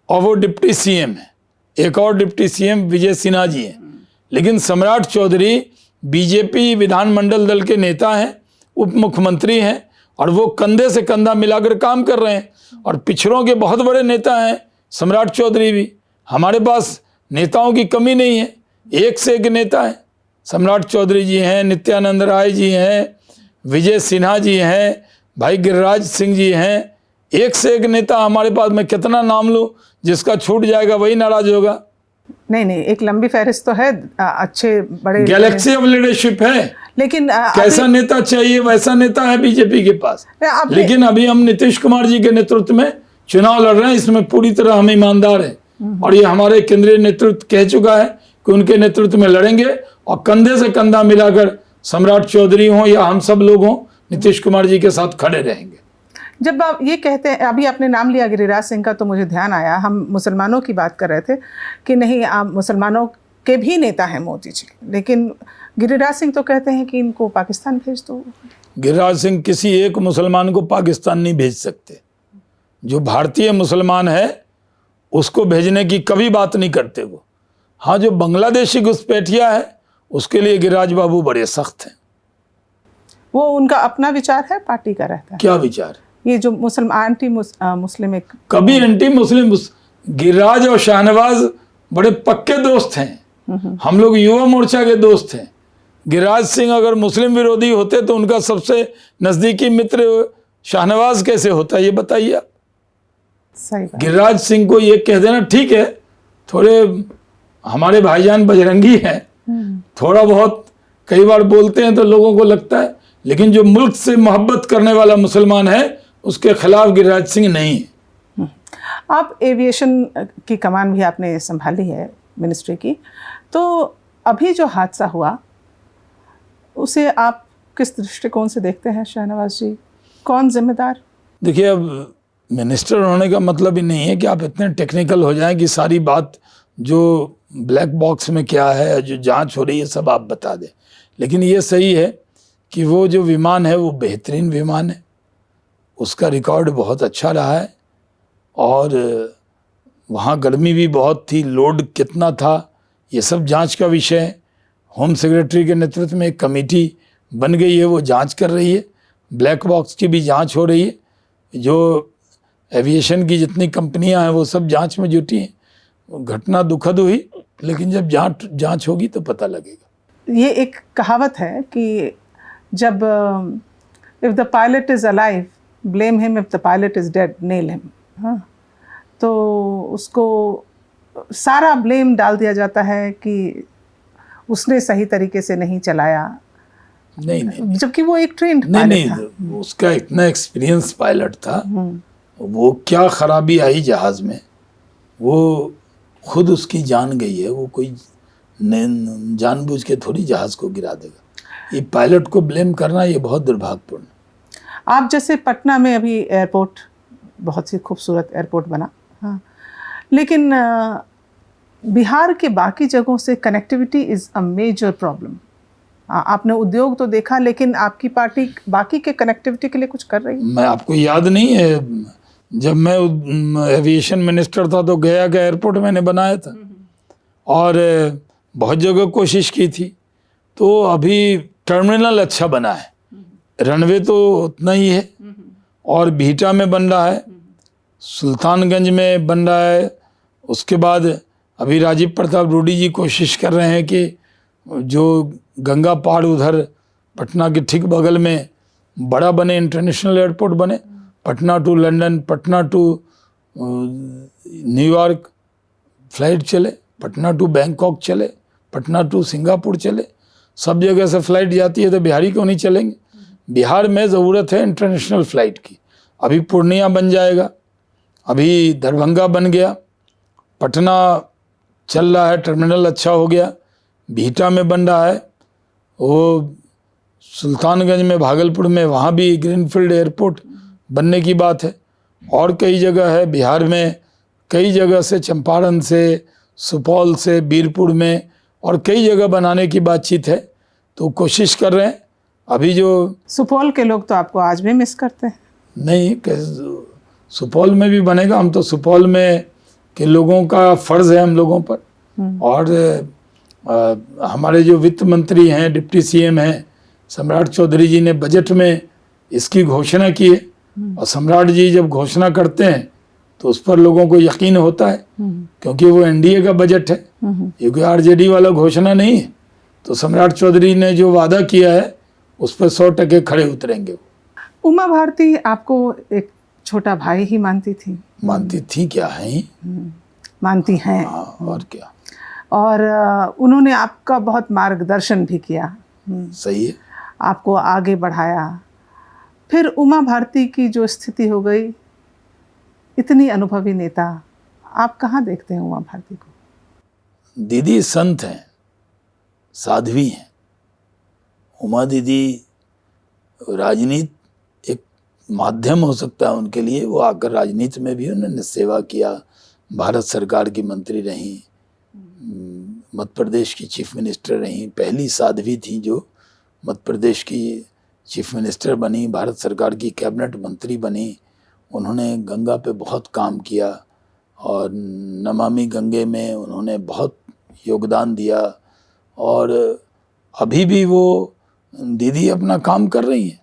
और वो डिप्टी सीएम है। एक और डिप्टी सीएम विजय सिन्हा जी हैं, लेकिन सम्राट चौधरी बीजेपी विधानमंडल दल के नेता हैं, उप मुख्यमंत्री हैं, और वो कंधे से कंधा मिलाकर काम कर रहे हैं, और पिछड़ों के बहुत बड़े नेता हैं सम्राट चौधरी भी। हमारे पास नेताओं की कमी नहीं है, एक से एक नेता है। सम्राट चौधरी जी हैं, नित्यानंद राय जी हैं, विजय सिन्हा जी हैं, भाई गिरिराज सिंह जी हैं, एक से एक नेता हमारे पास, मैं कितना नाम लूं, जिसका छूट जाएगा वही नाराज होगा। नहीं, एक लंबी फहरिस्त तो है, अच्छे बड़े गैलेक्सी ऑफ लीडरशिप है, लेकिन कैसा नेता चाहिए वैसा नेता है बीजेपी के पास। लेकिन अभी हम नीतीश कुमार जी के नेतृत्व में चुनाव लड़ रहे हैं, इसमें पूरी तरह हम ईमानदार हैं और ये हमारे केंद्रीय नेतृत्व कह चुका है कि उनके नेतृत्व में लड़ेंगे और कंधे से कंधा मिलाकर सम्राट चौधरी हों या हम सब लोग हों, नीतीश कुमार जी के साथ खड़े रहेंगे। जब आप ये कहते हैं, अभी आपने नाम लिया गिरिराज सिंह का, तो मुझे ध्यान आया, हम मुसलमानों की बात कर रहे थे कि नहीं, आप मुसलमानों के भी नेता हैं मोदी जी, लेकिन गिरिराज सिंह तो कहते हैं कि इनको पाकिस्तान भेज दो। गिरिराज सिंह किसी एक मुसलमान को पाकिस्तान नहीं भेज सकते। जो भारतीय मुसलमान है उसको भेजने की कभी बात नहीं करते वो। हाँ, जो बांग्लादेशी घुसपैठिया है उसके लिए गिरिराज बाबू बड़े सख्त हैं। वो उनका अपना विचार है, पार्टी का रहता है। क्या विचार? ये जो मुस्लिम एक कभी एंटी मुस्लिम, गिरिराज और शाहनवाज बड़े पक्के दोस्त हैं। हम लोग युवा मोर्चा के दोस्त हैं। गिरिराज सिंह अगर मुस्लिम विरोधी होते तो उनका सबसे नजदीकी मित्र शाहनवाज कैसे होता, ये बताइए आप। सही बात। गिरिराज सिंह को ये कह देना ठीक है, थोड़े हमारे भाईजान बजरंगी हैं, थोड़ा बहुत कई बार बोलते हैं तो लोगों को लगता है, लेकिन जो मुल्क से मोहब्बत करने वाला मुसलमान है उसके खिलाफ गिरिराज सिंह नहीं है। आप एविएशन की कमान भी आपने संभाली है मिनिस्ट्री की, तो अभी जो हादसा हुआ उसे आप किस दृष्टिकोण से देखते हैं शाहनवाज जी? कौन जिम्मेदार? देखिए, अब मिनिस्टर होने का मतलब ही नहीं है कि आप इतने टेक्निकल हो जाएं कि सारी बात जो ब्लैक बॉक्स में क्या है, जो जांच हो रही है, सब आप बता दें। लेकिन ये सही है कि वो जो विमान है वो बेहतरीन विमान है, उसका रिकॉर्ड बहुत अच्छा रहा है और वहाँ गर्मी भी बहुत थी, लोड कितना था, ये सब जांच का विषय है। होम सेक्रेटरी के नेतृत्व में एक कमेटी बन गई है, वो जांच कर रही है। ब्लैक बॉक्स की भी जांच हो रही है। जो एविएशन की जितनी कंपनियां हैं वो सब जांच में जुटी हैं। घटना दुखद हुई, लेकिन जब जांच होगी तो पता लगेगा। ये एक कहावत है कि जब if the pilot is alive blame him, if the pilot is dead nail him. हाँ, तो उसको सारा ब्लेम डाल दिया जाता है कि उसने सही तरीके से नहीं चलाया। नहीं, जबकि वो एक ट्रेंड पायलट था। उसका इतना एक्सपीरियंस पायलट था, वो क्या खराबी आई जहाज में, वो खुद उसकी जान गई है। वो कोई जानबूझ के थोड़ी जहाज को गिरा देगा। ये पायलट को ब्लेम करना ये बहुत दुर्भाग्यपूर्ण। आप जैसे पटना में अभी एयरपोर्ट, बहुत ही खूबसूरत एयरपोर्ट बना, हाँ, लेकिन बिहार के बाकी जगहों से connectivity is a major problem. आपने उद्योग तो देखा, लेकिन आपकी पार्टी बाकी के कनेक्टिविटी के लिए कुछ कर रही है? मैं, आपको याद नहीं है, जब मैं एविएशन मिनिस्टर था तो गया का एयरपोर्ट मैंने बनाया था और बहुत जगह कोशिश की थी। तो अभी टर्मिनल अच्छा बना है, रनवे तो उतना ही है और भीटा में बन रहा है, सुल्तानगंज में बन रहा है। उसके बाद अभी राजीव प्रताप रूडी जी कोशिश कर रहे हैं कि जो गंगा पहाड़ उधर पटना के ठीक बगल में बड़ा बने, इंटरनेशनल एयरपोर्ट बने। Patna to London, Patna to New York flight चले, पटना टू बैंकॉक चले, पटना टू सिंगापुर चले, सब जगह से फ्लाइट जाती है, तो बिहारी क्यों नहीं चलेंगे? बिहार में ज़रूरत है इंटरनेशनल फ़्लाइट की। अभी पूर्णिया बन जाएगा, अभी दरभंगा बन गया, पटना चल रहा है, टर्मिनल अच्छा हो गया, भीटा में बन रहा है, वो सुल्तानगंज में, भागलपुर में, वहाँ भी ग्रीनफील्ड एयरपोर्ट बनने की बात है। और कई जगह है बिहार में, कई जगह से, चंपारण से, सुपौल से, बीरपुर में और कई जगह बनाने की बातचीत है, तो कोशिश कर रहे हैं। अभी जो सुपौल के लोग तो आपको आज भी मिस करते हैं। नहीं, सुपौल में भी बनेगा। हम तो सुपौल में के लोगों का फ़र्ज़ है हम लोगों पर। और हमारे जो वित्त मंत्री हैं, डिप्टी सीएम हैं, सम्राट चौधरी जी ने बजट में इसकी घोषणा की है। और सम्राट जी जब घोषणा करते हैं तो उस पर लोगों को यकीन होता है, क्योंकि वो एनडीए का बजट है, ये कोई आरजेडी वाला घोषणा नहीं है। तो सम्राट चौधरी ने जो वादा किया है उस पर 100% खड़े उतरेंगे। उमा भारती आपको एक छोटा भाई ही मानती थी। मानती थी क्या है ही? मानती हैं। हाँ, और क्या। और उन्होंने आपका बहुत मार्गदर्शन भी किया। सही है। आपको आगे बढ़ाया। फिर उमा भारती की जो स्थिति हो गई, इतनी अनुभवी नेता, आप कहाँ देखते हैं उमा भारती को? दीदी संत हैं, साध्वी हैं। उमा दीदी राजनीति एक माध्यम हो सकता है उनके लिए, वो आकर राजनीति में भी उन्होंने सेवा किया, भारत सरकार की मंत्री रहीं, मध्य प्रदेश की चीफ मिनिस्टर रहीं, पहली साध्वी थी जो मध्य प्रदेश की चीफ मिनिस्टर बनी, भारत सरकार की कैबिनेट मंत्री बनी। उन्होंने गंगा पे बहुत काम किया और नमामि गंगे में उन्होंने बहुत योगदान दिया, और अभी भी वो दीदी अपना काम कर रही हैं।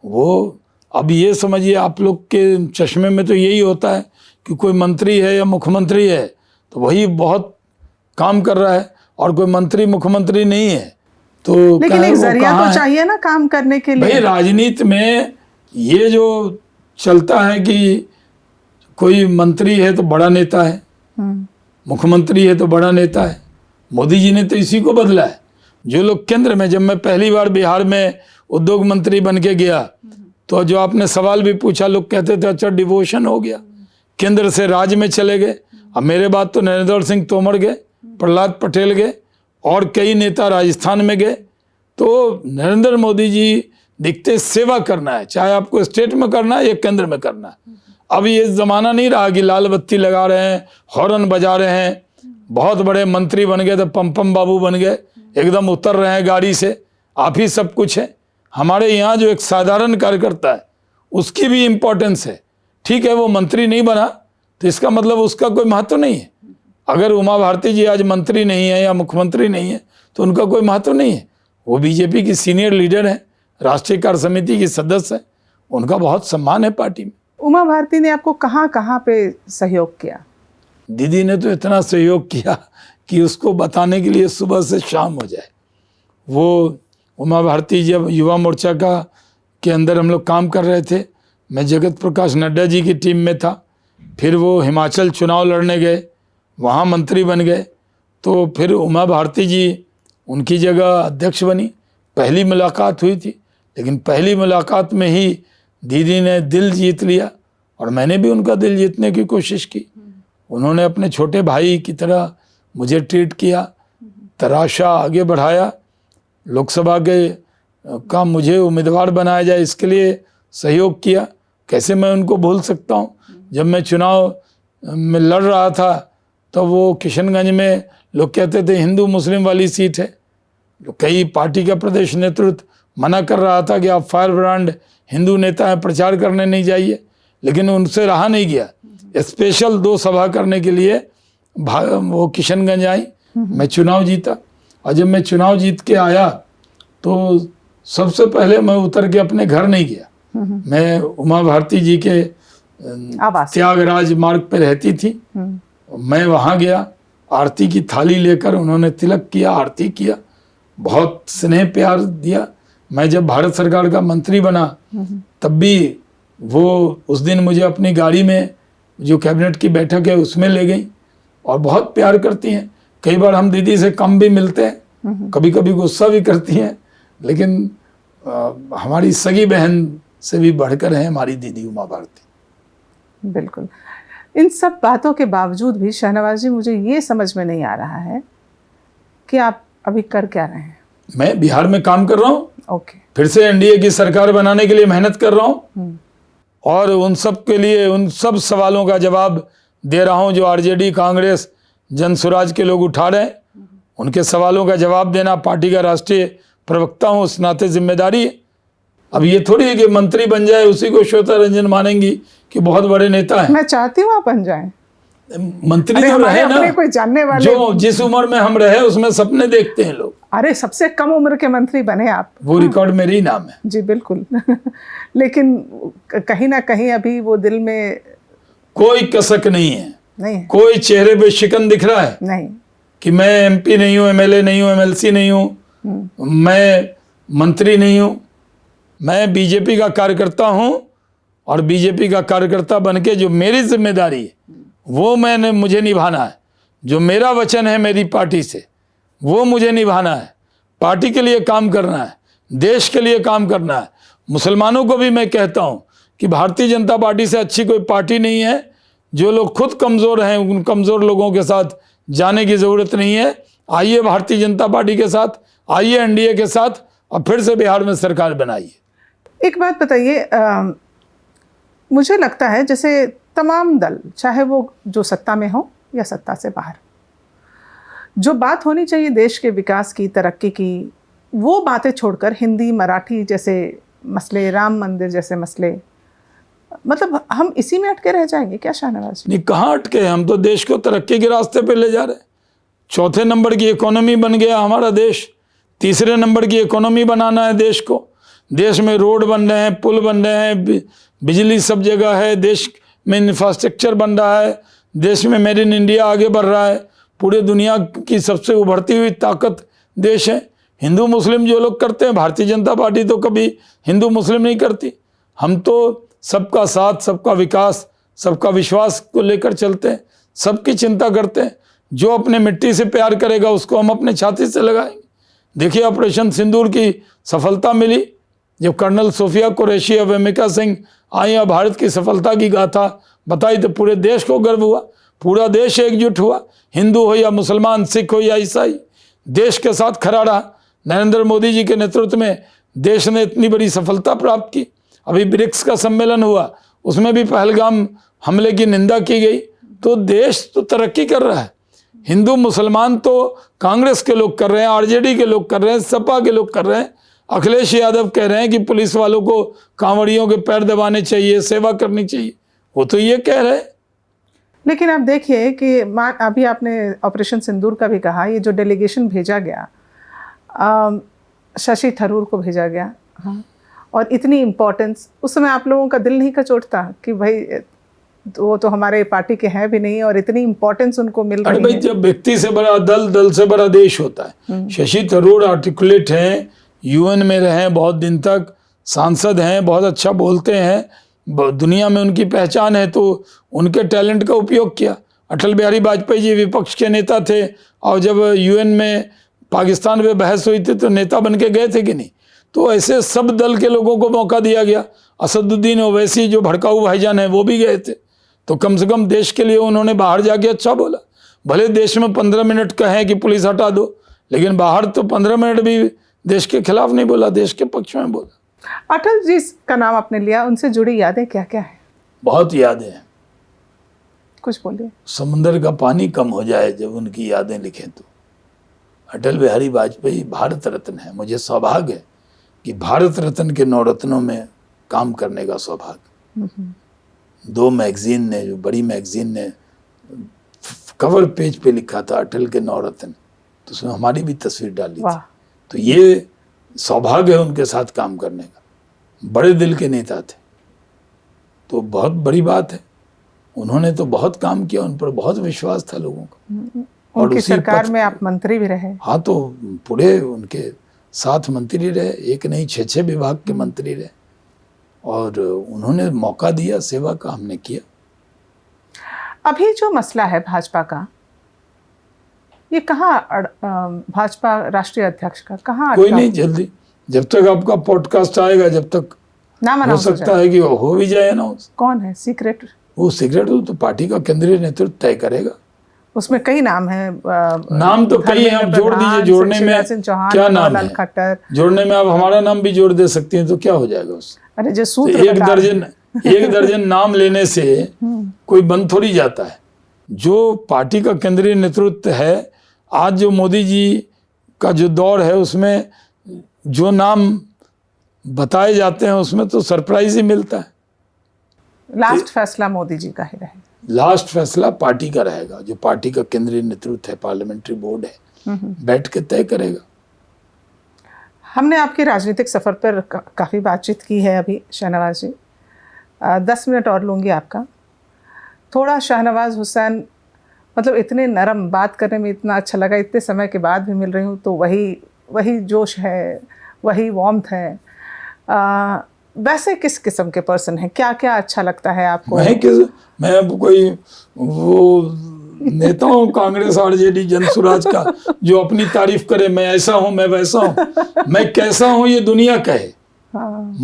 वो अब ये समझिए, आप लोग के चश्मे में तो यही होता है कि कोई मंत्री है या मुख्यमंत्री है तो वही बहुत काम कर रहा है, और कोई मंत्री मुख्यमंत्री नहीं है तो लेकिन एक जरिया तो चाहिए ना काम करने के लिए। भाई राजनीति में ये जो चलता है कि कोई मंत्री है तो बड़ा नेता है, मुख्यमंत्री है तो बड़ा नेता है। मोदी जी ने तो इसी को बदला है। जो लोग केंद्र में, जब मैं पहली बार बिहार में उद्योग मंत्री बन के गया तो जो आपने सवाल भी पूछा, लोग कहते थे अच्छा डिवोशन हो गया, केंद्र से राज्य में चले गए। अब मेरे बाद तो नरेंद्र सिंह तोमर गए, प्रहलाद पटेल गए, और कई नेता राजस्थान में गए। तो नरेंद्र मोदी जी दिखते सेवा करना है, चाहे आपको स्टेट में करना है या केंद्र में करना है। अब ये ज़माना नहीं रहा कि लाल बत्ती लगा रहे हैं, हॉर्न बजा रहे हैं, बहुत बड़े मंत्री बन गए तो पम बाबू बन गए, एकदम उतर रहे हैं गाड़ी से, आप ही सब कुछ है। हमारे यहाँ जो एक साधारण कार्यकर्ता है उसकी भी इम्पोर्टेंस है। ठीक है, वो मंत्री नहीं बना तो इसका मतलब उसका कोई महत्व नहीं है। अगर उमा भारती जी आज मंत्री नहीं है या मुख्यमंत्री नहीं है तो उनका कोई महत्व नहीं है। वो बीजेपी की सीनियर लीडर है, राष्ट्रीय कार्य समिति की सदस्य है, उनका बहुत सम्मान है पार्टी में। उमा भारती ने आपको कहाँ कहाँ पे सहयोग किया? दीदी ने तो इतना सहयोग किया कि उसको बताने के लिए सुबह से शाम हो जाए। वो उमा भारती जब युवा मोर्चा के अंदर हम लोग काम कर रहे थे, मैं जगत प्रकाश नड्डा जी की टीम में था। फिर वो हिमाचल चुनाव लड़ने गए, वहाँ मंत्री बन गए, तो फिर उमा भारती जी उनकी जगह अध्यक्ष बनी। पहली मुलाकात हुई थी, लेकिन पहली मुलाकात में ही दीदी ने दिल जीत लिया, और मैंने भी उनका दिल जीतने की कोशिश की। उन्होंने अपने छोटे भाई की तरह मुझे ट्रीट किया, तराशा, आगे बढ़ाया, लोकसभा का मुझे उम्मीदवार बनाया जाए इसके लिए सहयोग किया। कैसे मैं उनको भूल सकता हूँ। जब मैं चुनाव में लड़ रहा था तो वो किशनगंज में लोग कहते थे हिंदू मुस्लिम वाली सीट है, तो कई पार्टी का प्रदेश नेतृत्व मना कर रहा था कि आप फायर ब्रांड हिंदू नेता हैं, प्रचार करने नहीं जाइए, लेकिन उनसे रहा नहीं गया। स्पेशल 2 सभा करने के लिए वो किशनगंज आई, मैं चुनाव जीता। और जब मैं चुनाव जीत के आया तो सबसे पहले मैं उतर के अपने घर नहीं गया, मैं उमा भारती जी के त्यागराज मार्ग पे रहती थी, मैं वहाँ गया। आरती की थाली लेकर उन्होंने तिलक किया, आरती किया, बहुत स्नेह प्यार दिया। मैं जब भारत सरकार का मंत्री बना तब भी वो उस दिन मुझे अपनी गाड़ी में, जो कैबिनेट की बैठक है उसमें ले गई, और बहुत प्यार करती हैं। कई बार हम दीदी से कम भी मिलते हैं, कभी कभी गुस्सा भी करती हैं, लेकिन हमारी सगी बहन से भी बढ़कर है हमारी दीदी उमा भारती। बिल्कुल। इन सब बातों के बावजूद भी शाहनवाज जी, मुझे ये समझ में नहीं आ रहा है कि आप अभी कर क्या रहे हैं? मैं बिहार में काम कर रहा हूँ। ओके। फिर से एनडीए की सरकार बनाने के लिए मेहनत कर रहा हूँ, और उन सब के लिए उन सब सवालों का जवाब दे रहा हूँ जो आरजेडी, कांग्रेस, जनसुराज के लोग उठा रहे हैं। उनके सवालों का जवाब देना पार्टी का राष्ट्रीय प्रवक्ता हूँ, उस नाते जिम्मेदारी है। अब ये थोड़ी है कि मंत्री बन जाए उसी को श्वेता रंजन मानेंगी कि बहुत बड़े नेता हैं। मैं चाहती हूँ आप बन जाएं मंत्री तो रहे ना, कोई जानने वाले जो जिस उम्र में हम रहे उसमें सपने देखते हैं लोग। अरे सबसे कम उम्र के मंत्री बने आप, वो रिकॉर्ड मेरे ही नाम है। जी बिल्कुल। लेकिन कहीं ना कहीं अभी वो दिल में कोई कसक नहीं है, नहीं, कोई चेहरे पे शिकन दिख रहा है नहीं कि मैं एमपी नहीं हूँ, एमएलए नहीं हूँ, एमएलसी नहीं हूँ, मैं मंत्री नहीं हूँ। मैं बीजेपी का कार्यकर्ता हूँ, और बीजेपी का कार्यकर्ता बन के जो मेरी जिम्मेदारी है वो मुझे निभाना है। जो मेरा वचन है मेरी पार्टी से वो मुझे निभाना है। पार्टी के लिए काम करना है, देश के लिए काम करना है। मुसलमानों को भी मैं कहता हूँ कि भारतीय जनता पार्टी से अच्छी कोई पार्टी नहीं है। जो लोग खुद कमज़ोर हैं उन कमज़ोर लोगों के साथ जाने की ज़रूरत नहीं है। आइए भारतीय जनता पार्टी के साथ, आइए एनडीए के साथ और फिर से बिहार में सरकार बनाइए। एक बात बताइए, मुझे लगता है जैसे तमाम दल, चाहे वो जो सत्ता में हो या सत्ता से बाहर, जो बात होनी चाहिए देश के विकास की, तरक्की की, वो बातें छोड़कर हिंदी मराठी जैसे मसले, राम मंदिर जैसे मसले, मतलब हम इसी में अटके रह जाएंगे क्या शाहनवाज? नहीं, कहाँ अटके? हम तो देश को तरक्की के रास्ते पे ले जा रहे हैं। 4थे नंबर की इकोनॉमी बन गया हमारा देश। 3रे नंबर की इकोनॉमी बनाना है देश को। देश में रोड बन रहे हैं, पुल बन रहे हैं, बिजली सब जगह है, देश में इंफ्रास्ट्रक्चर बन रहा है, देश में मेड इन इंडिया आगे बढ़ रहा है। पूरे दुनिया की सबसे उभरती हुई ताकत देश है। हिंदू मुस्लिम जो लोग करते हैं, भारतीय जनता पार्टी तो कभी हिंदू मुस्लिम नहीं करती। हम तो सबका साथ, सबका विकास, सबका विश्वास को लेकर चलते हैं, सबकी चिंता करते हैं। जो अपने मिट्टी से प्यार करेगा उसको हम अपने छाती से लगाएंगे। देखिए ऑपरेशन सिंदूर की सफलता मिली जब कर्नल सोफिया कुरैशी और वेमिका सिंह आई और भारत की सफलता की गाथा बताई तो पूरे देश को गर्व हुआ। पूरा देश एकजुट हुआ, हिंदू हो या मुसलमान, सिख हो या ईसाई, देश के साथ खड़ा रहा। नरेंद्र मोदी जी के नेतृत्व में देश ने इतनी बड़ी सफलता प्राप्त की। अभी ब्रिक्स का सम्मेलन हुआ, उसमें भी पहलगाम हमले की निंदा की गई। तो देश तो तरक्की कर रहा है। हिंदू मुसलमान तो कांग्रेस के लोग कर रहे हैं, आरजेडी के लोग कर रहे हैं, सपा के लोग कर रहे हैं। अखिलेश यादव कह रहे हैं कि पुलिस वालों को कांवड़ियों के पैर दबाने चाहिए, सेवा करनी चाहिए। वो तो ये कह रहे हैं। लेकिन आप देखिए कि अभी आपने ऑपरेशन सिंदूर का भी कहा, ये जो डेलीगेशन भेजा गया, शशि थरूर को भेजा गया, हाँ, और इतनी इम्पोर्टेंस, उस समय आप लोगों का दिल नहीं कचोटता कि भाई वो तो हमारे पार्टी के हैं भी नहीं और इतनी इम्पोर्टेंस उनको मिल रही है? भाई जब व्यक्ति से बड़ा दल, दल से बड़ा देश होता है। शशि थरूर आर्टिकुलेट हैं, यूएन में रहे बहुत दिन तक, सांसद हैं, बहुत अच्छा बोलते हैं, दुनिया में उनकी पहचान है, तो उनके टैलेंट का उपयोग किया। अटल बिहारी वाजपेयी जी विपक्ष के नेता थे और जब यूएन में पाकिस्तान पे बहस हुई थी तो नेता बन के गए थे कि नहीं? तो ऐसे सब दल के लोगों को मौका दिया गया। असदुद्दीन ओवैसी जो भड़काऊ भाईजान है वो भी गए थे। तो कम से कम देश के लिए उन्होंने बाहर जाके अच्छा बोला। भले देश में 15 मिनट कहें कि पुलिस हटा दो, लेकिन बाहर तो 15 मिनट भी देश के खिलाफ नहीं बोला, देश के पक्ष में बोला। अटल जी का नाम आपने लिया, उनसे जुड़ी यादें क्या क्या है? बहुत यादें हैं, कुछ बोलिए। समुंदर का पानी कम हो जाए जब उनकी यादें लिखें तो। अटल बिहारी वाजपेयी भारत रत्न है। मुझे सौभाग्य है कि भारत रत्न के 9 रत्नों में काम करने का सौभाग्य। 2 मैगजीन ने, जो बड़ी मैगजीन ने कवर पेज पे लिखा था अटल के 9 रत्न, तो उसमें हमारी भी तस्वीर डाली थी। तो ये सौभाग्य है उनके साथ काम करने का। बड़े दिल के नेता थे, तो बहुत बड़ी बात है। उन्होंने तो बहुत काम किया, उन पर बहुत विश्वास था लोगों का। और उनकी सरकार में आप मंत्री भी रहे। हाँ, तो पूरे उनके साथ मंत्री रहे, एक नहीं 6 विभाग के मंत्री रहे, और उन्होंने मौका दिया, सेवा का हमने किया। अभी जो मसला है भाजपा का, ये कहाँ, भाजपा राष्ट्रीय अध्यक्ष का कहाँ? कोई नहीं, जल्दी, जब तक आपका पॉडकास्ट आएगा, जब तक नाम हो सकता है कि वो हो भी जाए अनाउंस। कौन है सीक्रेट? वो सीक्रेट हो तो पार्टी का केंद्रीय नेतृत्व तय करेगा। उसमें कई नाम है। नाम तो कई हैं, आप जोड़ दीजिए। जोड़ने में क्या नाम है? जोड़ने में आप हमारा नाम भी जोड़ दे सकती हैं, तो क्या हो जाएगा उससे? अरे जो तो सूत्र एक दर्जन नाम लेने से कोई बन थोड़ी जाता है। जो पार्टी का केंद्रीय नेतृत्व है, आज जो मोदी जी का जो दौर है, उसमें जो नाम बताए जाते हैं उसमें तो सरप्राइज ही मिलता है। लास्ट फैसला मोदी जी का ही रहेगा। लास्ट फैसला पार्टी का रहेगा। जो पार्टी का केंद्रीय नेतृत्व है, पार्लियामेंट्री बोर्ड है, बैठ के तय करेगा। हमने आपके राजनीतिक सफर पर काफ़ी बातचीत की है अभी शाहनवाज जी। 10 मिनट और लूँगी आपका। थोड़ा शाहनवाज हुसैन, मतलब इतने नरम, बात करने में इतना अच्छा लगा, इतने समय के बाद भी मिल रही हूँ तो वही जोश है, वही वार्मथ है। वैसे किस किस्म के पर्सन हैं, क्या क्या अच्छा लगता है आपको? मैं अब कोई वो नेता हूँ कांग्रेस आरजेडी जनसुराज का जो अपनी तारीफ करे, मैं ऐसा हूँ, मैं वैसा हूँ। मैं कैसा हूँ ये दुनिया कहे। हाँ।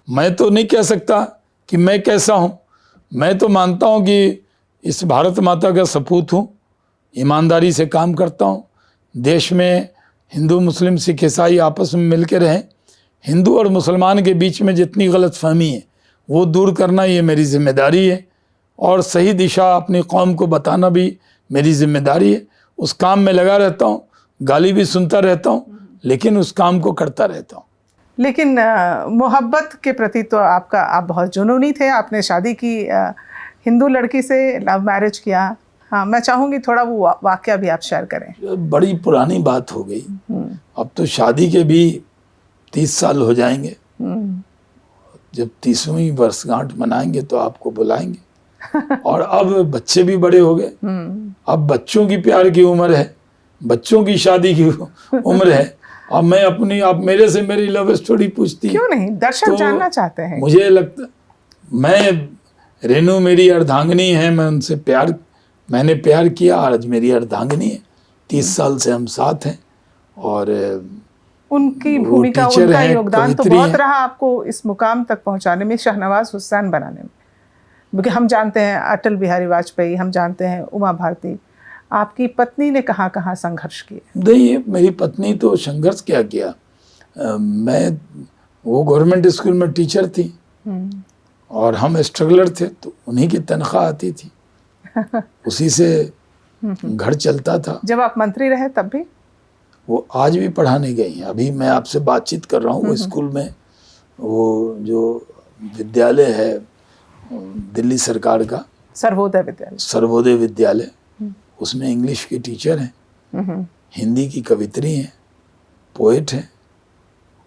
मैं तो नहीं कह सकता कि मैं कैसा हूँ। मैं तो मानता हूँ कि इस भारत माता का सपूत हूँ, ईमानदारी से काम करता हूँ, देश में हिंदू मुस्लिम सिख ईसाई आपस में मिल के रहें, हिंदू और मुसलमान के बीच में जितनी गलतफहमी है वो दूर करना ये मेरी जिम्मेदारी है, और सही दिशा अपनी कौम को बताना भी मेरी जिम्मेदारी है। उस काम में लगा रहता हूँ, गाली भी सुनता रहता हूँ, लेकिन उस काम को करता रहता हूँ। लेकिन मोहब्बत के प्रति तो आप बहुत जुनूनी थे। आपने शादी की हिंदू लड़की से, लव मैरिज किया। हाँ, मैं चाहूँगी थोड़ा वो वाकया भी आप शेयर करें। बड़ी पुरानी बात हो गई, अब तो शादी के भी 30 साल हो जाएंगे। जब 30वीं वर्षगांठ मनाएंगे तो आपको बुलाएंगे। और अब बच्चे भी बड़े हो गए, अब बच्चों की प्यार की उम्र है, बच्चों की शादी की उम्र है। अब मैं आप मेरे से मेरी लव स्टोरी पूछती क्यों नहीं, दर्शक तो जानना चाहते हैं। मुझे लगता, रेनू मेरी अर्धांगिनी है, मैंने प्यार किया, आज मेरी अर्धांगिनी है। 30 साल से हम साथ हैं, और उनकी भूमिका, उनका योगदान तो बहुत रहा आपको इस मुकाम तक पहुंचाने में, शहनवाज हुसैन बनाने में। क्योंकि हम जानते हैं अटल बिहारी वाजपेयी, हम जानते हैं उमा भारती, आपकी पत्नी ने कहाँ कहाँ संघर्ष किए? नहीं, मेरी पत्नी तो संघर्ष क्या किया, वो गवर्नमेंट स्कूल में टीचर थी और हम स्ट्रगलर थे, तो उन्हीं की तनख्वाह आती थी, उसी से घर चलता था। जब आप मंत्री रहे तब भी? वो आज भी पढ़ाने गई हैं। अभी मैं आपसे बातचीत कर रहा हूँ, वो स्कूल में, वो जो विद्यालय है दिल्ली सरकार का, सर्वोदय विद्यालय, उसमें इंग्लिश की टीचर हैं, हिंदी की कवित्री हैं, पोएट हैं।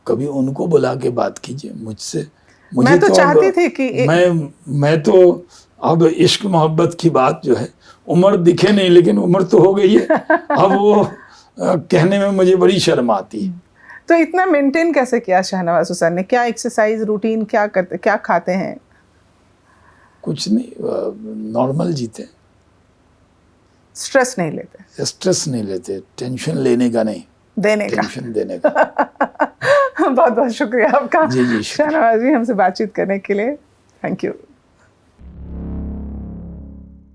कभी उनको बुला के बात कीजिए मुझसे। मैं तो चाहती थी कि मैं तो अब इश्क मोहब्बत की बात जो है, उम्र दिखे नहीं लेकिन उम्र तो हो गई है, अब वो कहने में मुझे बड़ी शर्म आती है। तो इतना मेंटेन कैसे किया शहनवाज हुसैन ने? क्या एक्सरसाइज रूटीन क्या करते, क्या खाते हैं? कुछ नहीं, नॉर्मल जीते, स्ट्रेस नहीं लेते? स्ट्रेस नहीं लेते, टेंशन लेने का नहीं, टेंशन देने का। बहुत बहुत शुक्रिया आपका जी, शहनवाज जी, हमसे बातचीत करने के लिए। Thank you.